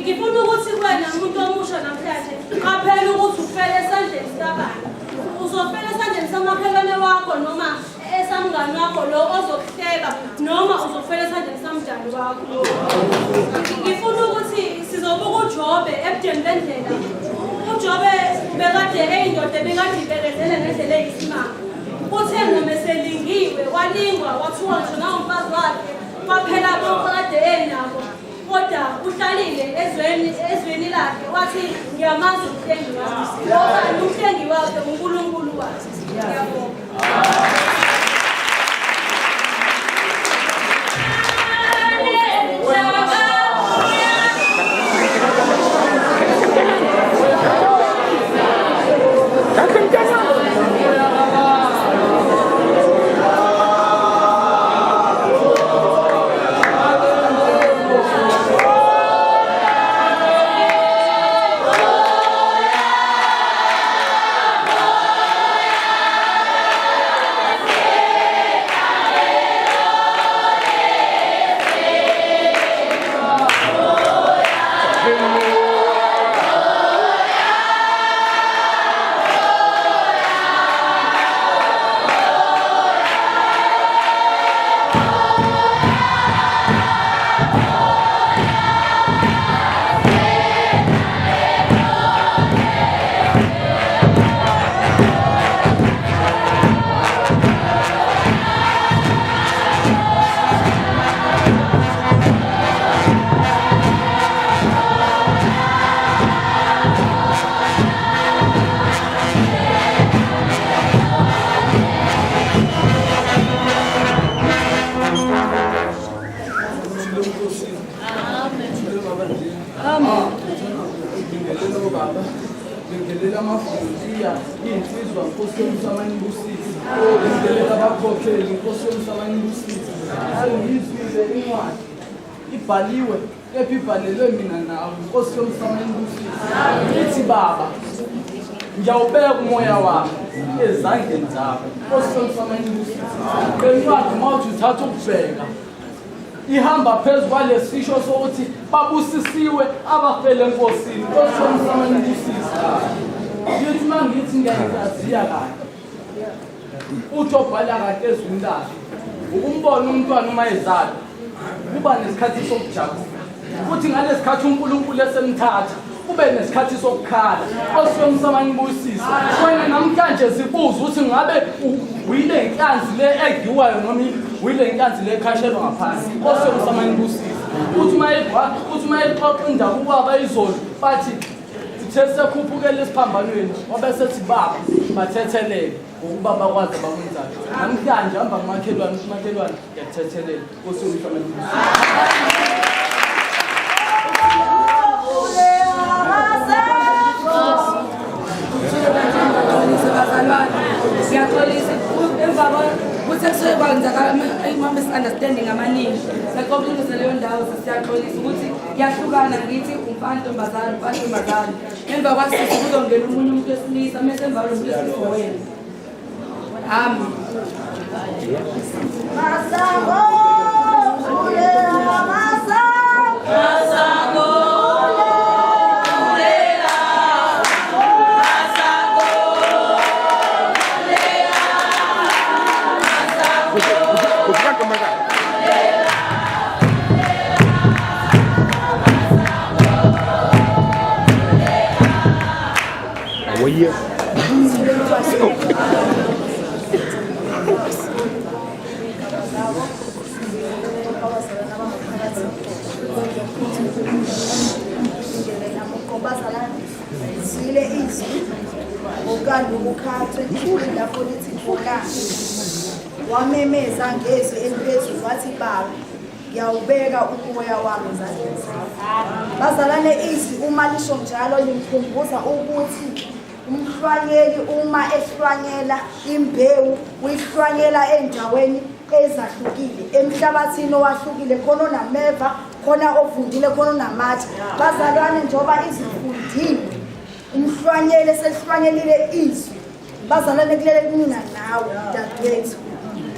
ngifuna ukuthi kwena umuntu omusha namhlanje qaphela ukuthi ufele esandleni sabani uzofela esandleni samakhelwane wakho noma samngani wakho lo ozokuhleka noma uzofela esandleni samdali wakho. Ngifuna ukuthi sizobuka uJobe ebudeni bendlela. uJobe bekade eyindoda bekade ibekezele ngendlela eyisimanga. Uthe noma eselingiwe walingwa wathuka ngisho nangumfazi wakhe kwaphela bonke kade enabo. Kodwa uhlalile ezweni lakhe wathi ngiyamazi umhlengi wami. Ngoba umhlengi wakhe uNkulunkulu wakhe. Ngiyabonga. Ngelela amavolontiya iy'nsizwa Nkosi yomsamani busisi ngelela abakhokheli Nkosi yomsamani busisi sengiyizwile incwadi ibhaliwe kepha ibhalelwe mina nawe Nkosi yomsamani busisi ithi Baba ngiyawubeka umoya wami ezandleni zakho Nkosi yomsamani busisi le ncwadi mawuthi uthatha ukubheka ihamba phezu kwalesisho sokuthi babusisiwe abafele enkosini Nkosi yomsamani busisi yithi mangithi ngiyayihlaziya kahle uthi obhala kahle ezwini lakhe ukumbona umntwana uma ezalwa kuba nesikhathi sokujabula futhi ngalesikhathi uNkulunkulu esemthatha kube nesikhathi sokukhala Nkosi yomsamani busisi wena namhlanje sibuza ukuthi ngabe uyile inhlanzi le egiwayo noma uyile inhlanzi le ekhashelwa ngaphansi Nkosi yomsamani busisi uthi mayexoxa indaba ubaba izolo bathi sithetsekhuphukele esiphambanweni wabesethi baba bathethelele ngokuba bakwazi abakwenzayo namhlanje hamba kumakhelwane yakuthethelela Nkosi yomsamani busisi. Siyaxolisa emva kuthi kusuke kwenzakala ama-misunderstanding amaningi siyaqoqulisa leyo ndawo siyaxolisa ukuthi kuyahlukana ngithi umfana ntombazane emva kwasisi kuzongena omunye umuntu wesilisa mese emva kwalo muntu wesilisa wena amen. Sile izwi okanye ukukhathwe lapho lithi fokani wamemeza ngezwi eliphezulu wathi Baba ngiyawubeka umoya wami ezandleni zakho. Bazalwane izwi uma lisho njalo limkhumbuza ukuthi umhlwanyeli uma ehlwanyela imbewu uyihlwanyela endaweni ezahlukile emhlabathini owahlukile khona onameva khona ovundile khona onamatshe. Bazalwane njoba izifundile umhlwanyeli esehlwanyelile izwi bazalwane kulele kumina nawe dadewethu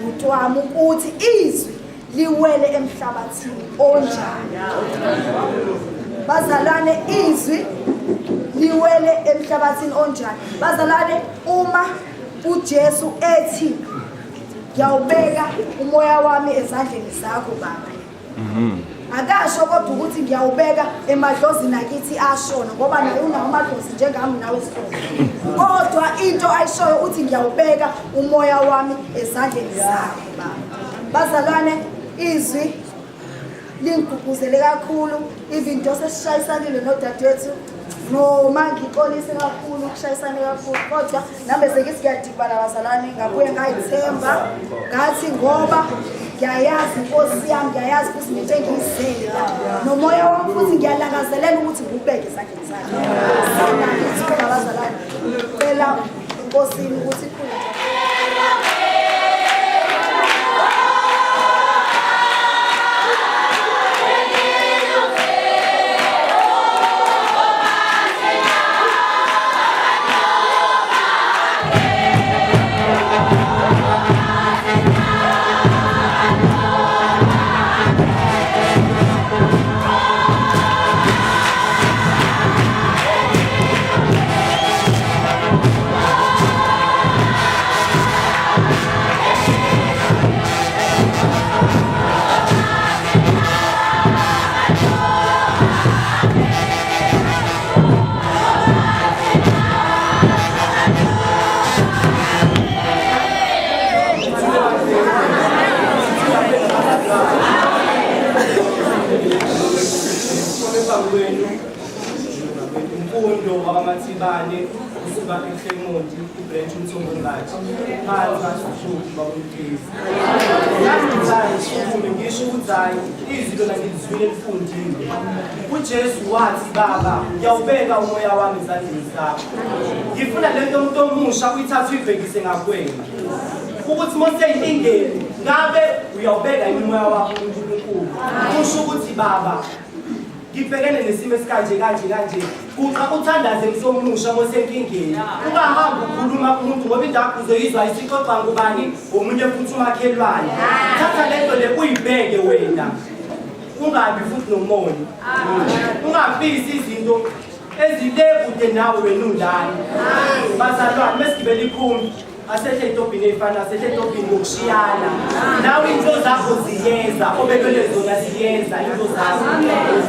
utwami ukuthi izwi liwele emhlabathini onjani. Bazalwane izwi liwele emhlabathini onjani. Bazalwane uma uJesu ethi ngiyawubeka umoya wami ezandleni zakho baba. Akasho kodwa ukuthi ngiyawubeka emadlozini akithi ashona ngoba naye unawo amadlozi njengami nawe sikhona. Kodwa into ayishoyo uthi ngiyawubeka umoya wami ezandleni zakho baba. Bazalwane izwi lingiguguzele kakhulu izinto sesishayisanile nodadewethu noma ngixolise kakhulu ukushayisana kakhulu kodwa nami sengithi ngiyadibana bazalwane ngabuye ngayithemba ngathi ngoba ngiyayazi inkosi yami ngiyayazi ukuthi into engiyizela nomoya wami futhi ngiyalakazelela ukuthi ngubeke ezandleni zakhe sana bazalwane cela inkosini ukuthi ikhule umfundo wabamathibane usuka eClermont ibranch uMthongolathi phansi kashuthi babumkhizi nami ngisho ukuthi hayi izwi lona ngilizwile elifundile uJesu wathi baba ngiyawubeka umoya wami ezandleni zakho ngifuna lento umuntu omusha uyithatha uyibhekise ngakwena ukuthi mose inkingeni ngabe uyawubeka umoya wakho uNkulunkulu kusho ukuthi baba ngibhekene nesimo esikanje kanje kuxa uthandaze ngisomusha mosenkingeni ungahambi ukhuluma kumuntu ngoba indaba uzoyizwa isixoxa ngubani omunye futhi umakhelwane thatha lento le uyibheke wena ungabi futhi nomoni ungafisi izinto ezile kude nawe wena undani bazalwane mesigibela ikhumbi asethe intobhini efana asethe intobhini ngokushiyana nawe into zakho ziyeza obekele zona ziyenza into zakho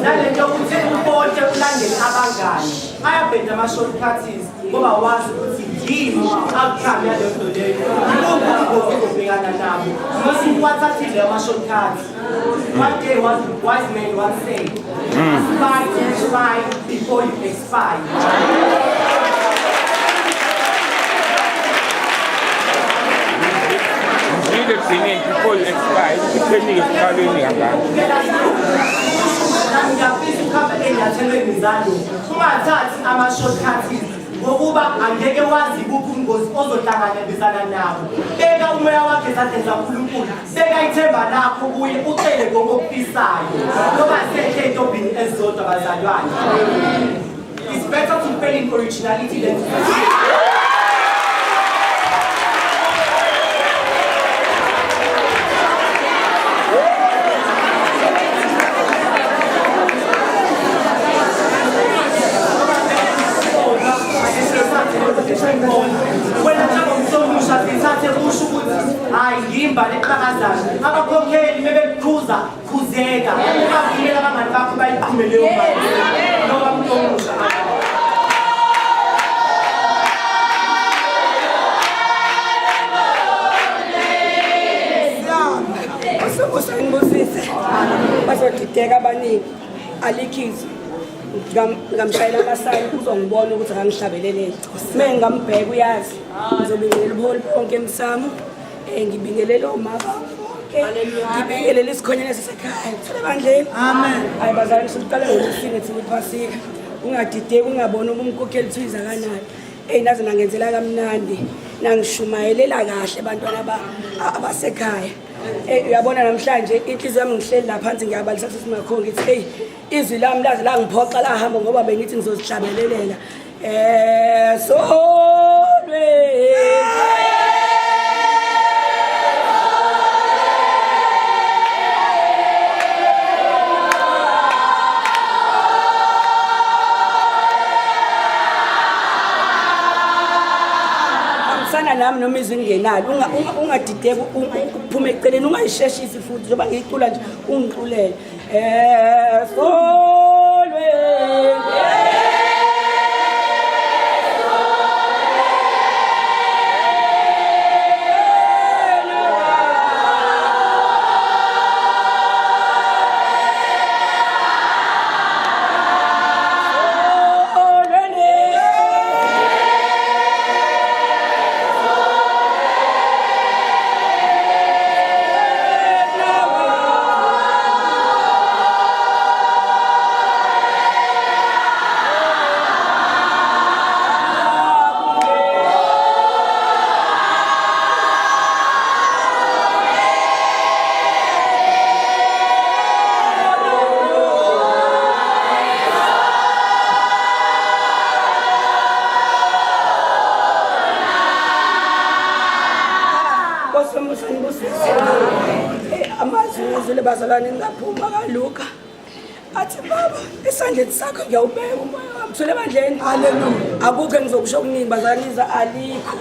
nalento ukuthi upote ulandele abangani ayabheda ama-shortcuts ngoba wazi ukuthi yini outcome yalento leyo ikuphi okubhekana nabo nosi wathathile ama-shortcuts one day wise man once said try before you expire. Beginning before you expire, depending on how you ungathathi ama-shortcuts ngokuba angeke wazi kuphi ubungozi ozohlangabezana nabo beka umoya wakhe ezandleni zaNkulunkulu beka ithemba lakho kuye ucele ngokufisayo ngoba sethe entobhini ezizodwa bazalwane it's better to fail in originality than wena njengomsomusha sithathe kusho ukuthi hayi ngiyimbali eqhakazana abakhokheli bebekukhuza khuzeka ungavumela abangani bakho bayiqhume leyo mbali noma umuntu omusha usangibusise bazodideka abaningi alikhizi ngamshayela amasayini uzongibona ukuthi akangihlabelelele uma ngingambheka uyazi ngizobingelela ubuholi bonke emsamo ngibingelele omama ngibingelele isikhonyana sasekhaya ebandleni hayi bazalwane siqale ngokusine thina iphasika ungadideki ungaboni umkhokheli thiza kanani naze nangenzela kamnandi nangishumayelela kahle abantwana abasekhaya uyabona namhlanje inhliziyo yami ngihleli la phansi ngiyabalisa ukuthi singakhona ngithi hey izwi lami laze la ngiphoqa lahamba ngoba bengithi ngizozihlabelelela solwe noma izwi ngingenalo ungadideki uphume eceleni ungayisheshisi futhi njengoba ngicula nje ungiculele amazwi bazalwane ngaphuma kaLuka athi baba esandleni sakho ngiyawubeka umoya wami thole ebandleni haleluya akukho engizokusho okuningi bazalaniza alikho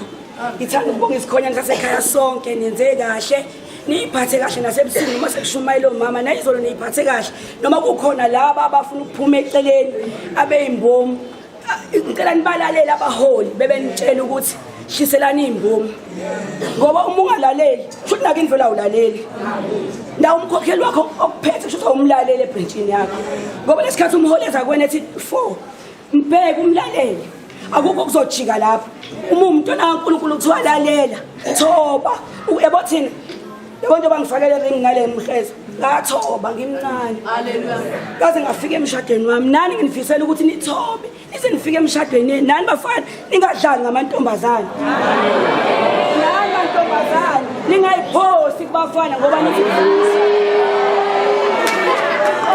ngithanda ukubonga isikhonyana sasekhaya sonke niyenze kahle niyiphathe kahle nasebusuku noma sekushumayela umama nayizolo niyiphathe kahle noma kukhona laba abafuna ukuphuma eceleni abeyimbomu ngicela nibalalele abaholi bebenitshela ukuthi shiselani imbomu ngoba uma ungalaleli futhi nake indlela awulaleli ndawo umkhokheli wakho okuphethe kusho ukuthi umlalele ebhentsini yakho ngoba lesikhathi umholi ezakwena ethi 4 mbheke umlaleli akukho kuzojika lapha uma umntwana kaNkulunkulu kuthiwa lalela thoba ebothini yebo nje bangifakele ring ngale mhlezo ngathoba ngimncane haleluya kaze ngafika emshadweni wami nani nginifisela ukuthi nithobe nize nifike emshadweni nani bafana ningadlali ngamantombazane nani mantombazane ningayiphosi kubafana ngoba nithi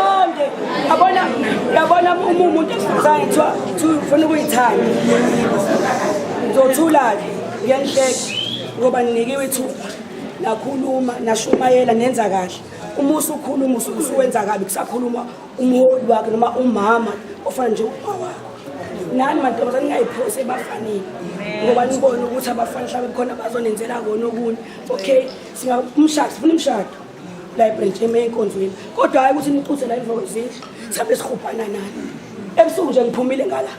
onke yabona umuntu esifazane kuthiwa ufuna ukuyithanda ngizothula ngiyanhleka ngoba ninikiwe ithuba nakhuluma nashumayela nenza kahle uma usukhuluma usuwenza kabi kusakhuluma umholi wakhe noma umama ofana nje uwawa nani mantombazane ngayiphosi ebafaneni ngoba nibone ukuthi abafana mhlawumbe khona bazonenzela kona okunye okay umshado sifuna umshado la eBrentham enkonzweni kodwa hayi ukuthi nicuthe la imvoko izindlu sabe sikhupana nani ebusuku nje ngiphumile ngala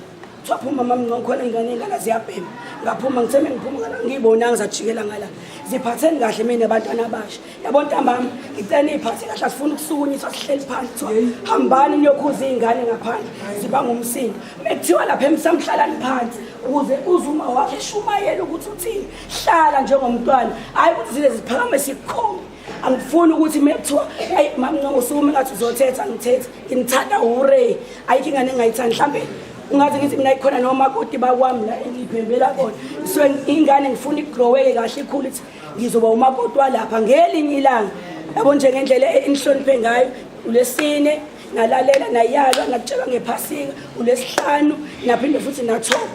swaphuma mama ngikhona ingane engala ziyabhema ngaphuma ngitheme ngiphuma ngala ngibona ngizajikela ngala ziphatheni kahle mina abantwana abasha yabona ntambama ngicela iphathe kahle asifuna ukusukunyiswa sihleli phansi hambani niyokhuza izingane ngaphandle ziba ngumsindo bekuthiwa lapha emsamhlalani phansi ukuze uzuma wakhe shumayela ukuthi uthini hlala njengomntwana hayi ukuthi zile ziphakame sikhombe angifuni ukuthi mekuthiwa ayi mama ngosuma ngathi uzothetha ngithethe ngimthanda uRay ayikho ingane engayithandi mhlambe ungathi ngithi mina ikhona noma kodwa bakwami la engiphembela kona so ingane ngifuna igroweke kahle ikhulu ukuthi ngizoba umakoti walapha ngelinye ilanga yabo nje ngendlela enihloniphe ngayo uLesine nalalela nayalwa ngakutshela ngephasika uLesihlanu naphinde futhi nathoba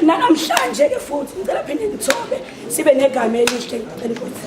namhlanje ke futhi ngicela phinde ngithobe sibe negama elihle ngicela ukuthi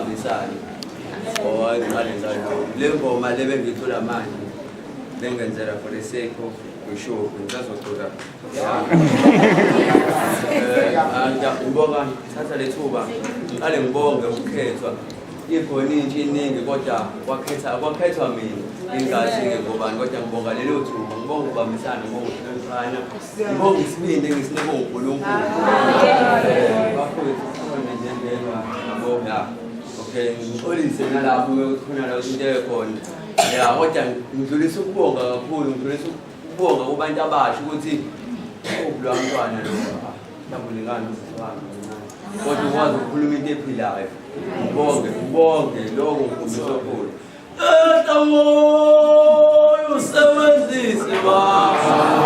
sibambisane. Ngoba ngiqale le ngoma lebe ngithola manje bengenzela for the sake of show ngizazothola. Ngibonga thatha lethuba ngiqale ngibonge ukukhethwa. Ikhona into iningi kodwa kwakhethwa mina ingathi ngobani kodwa ngibonga lelo thuba ngibonga ukubambisana ngibonga ukuhloniphana ngibonga isibindi engisinikwe uNkulunkulu bafowethu khona njengeba ngibonga okay ngixolise nalapho khona la into ekhona ya kodwa ngidlulisa ukubonga kakhulu ngidlulisa ukubonga kubantu abasha ukuthi ubulwa umntwana lo nabulingana usizwana kodwa ukwazi ukukhuluma into ephilayo ngibonge lokho ngikumbisa kakhulu moyo usebenzise baba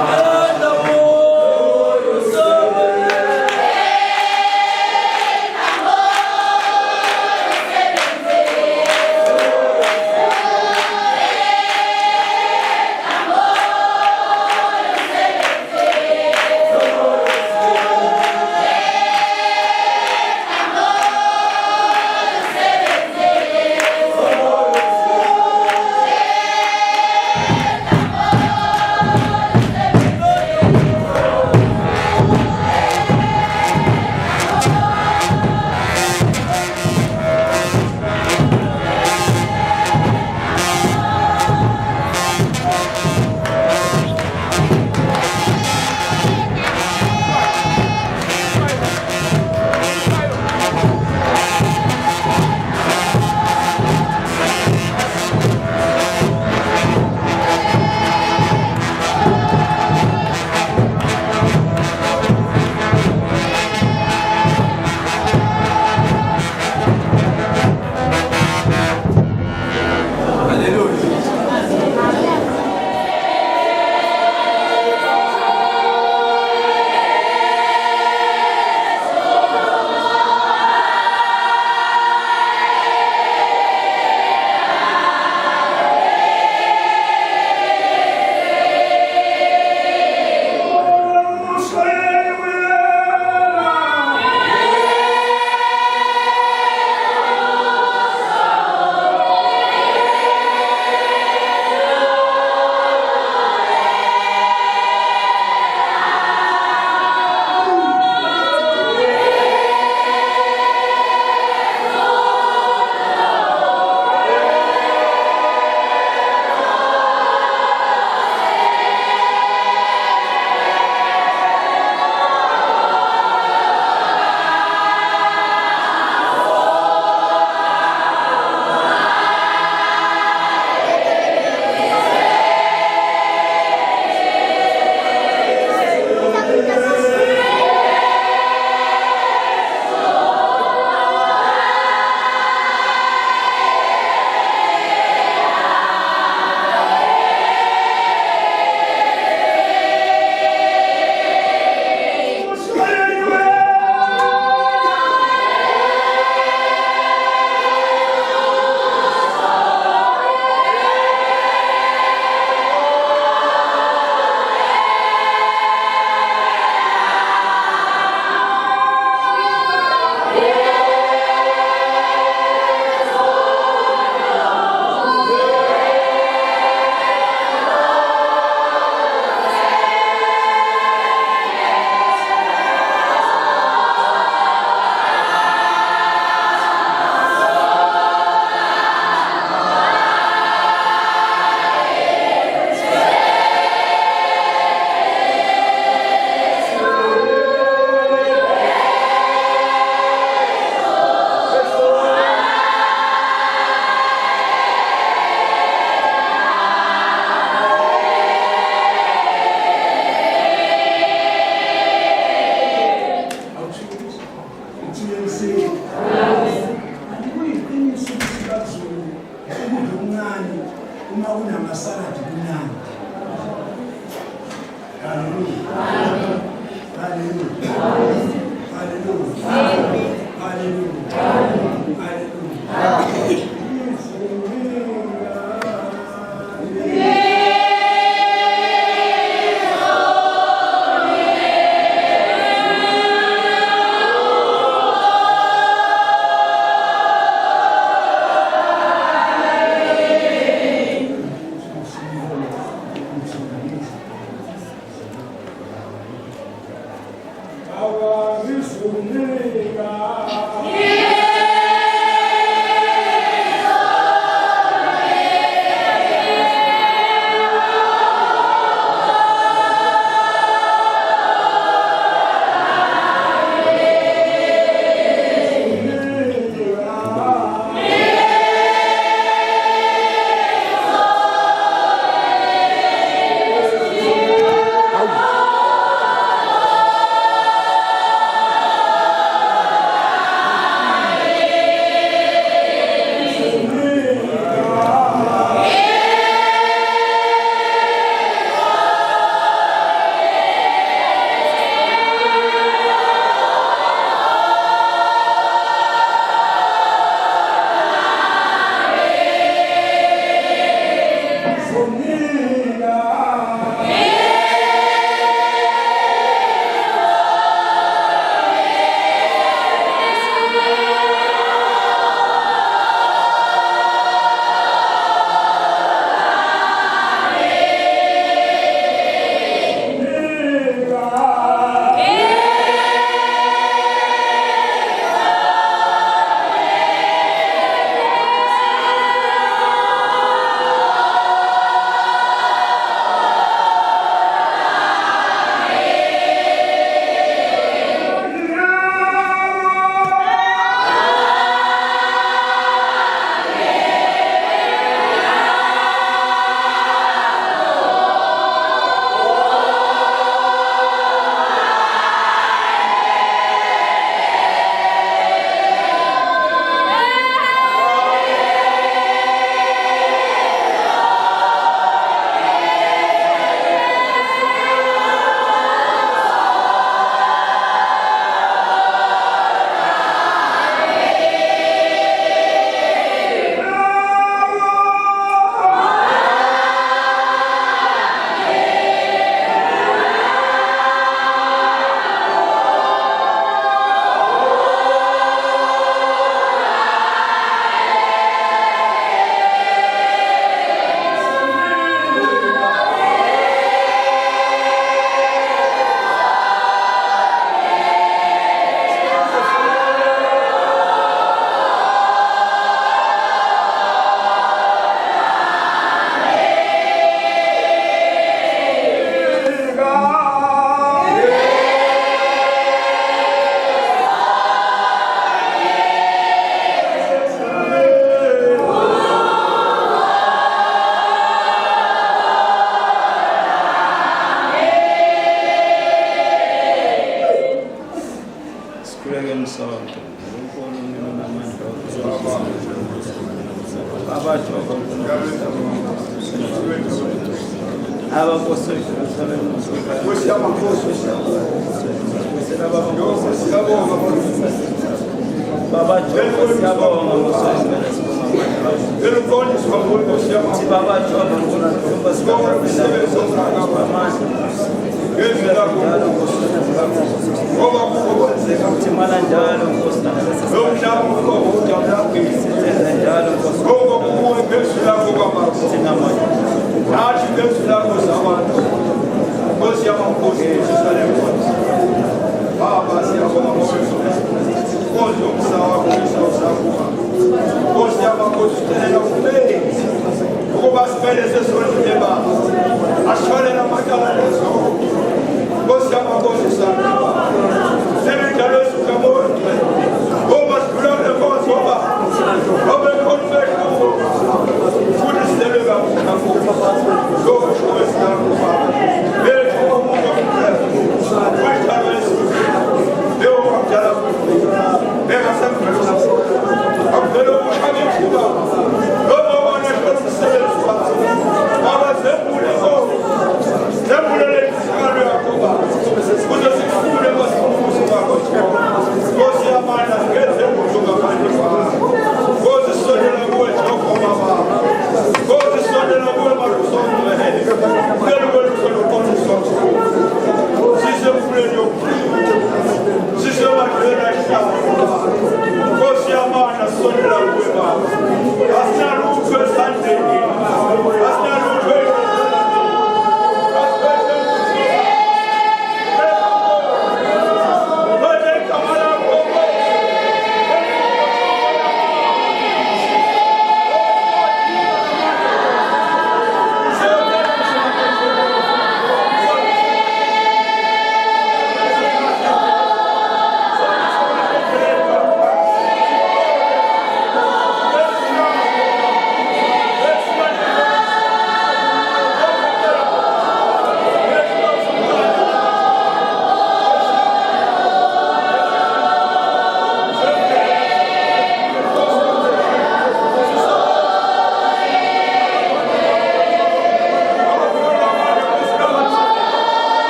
Go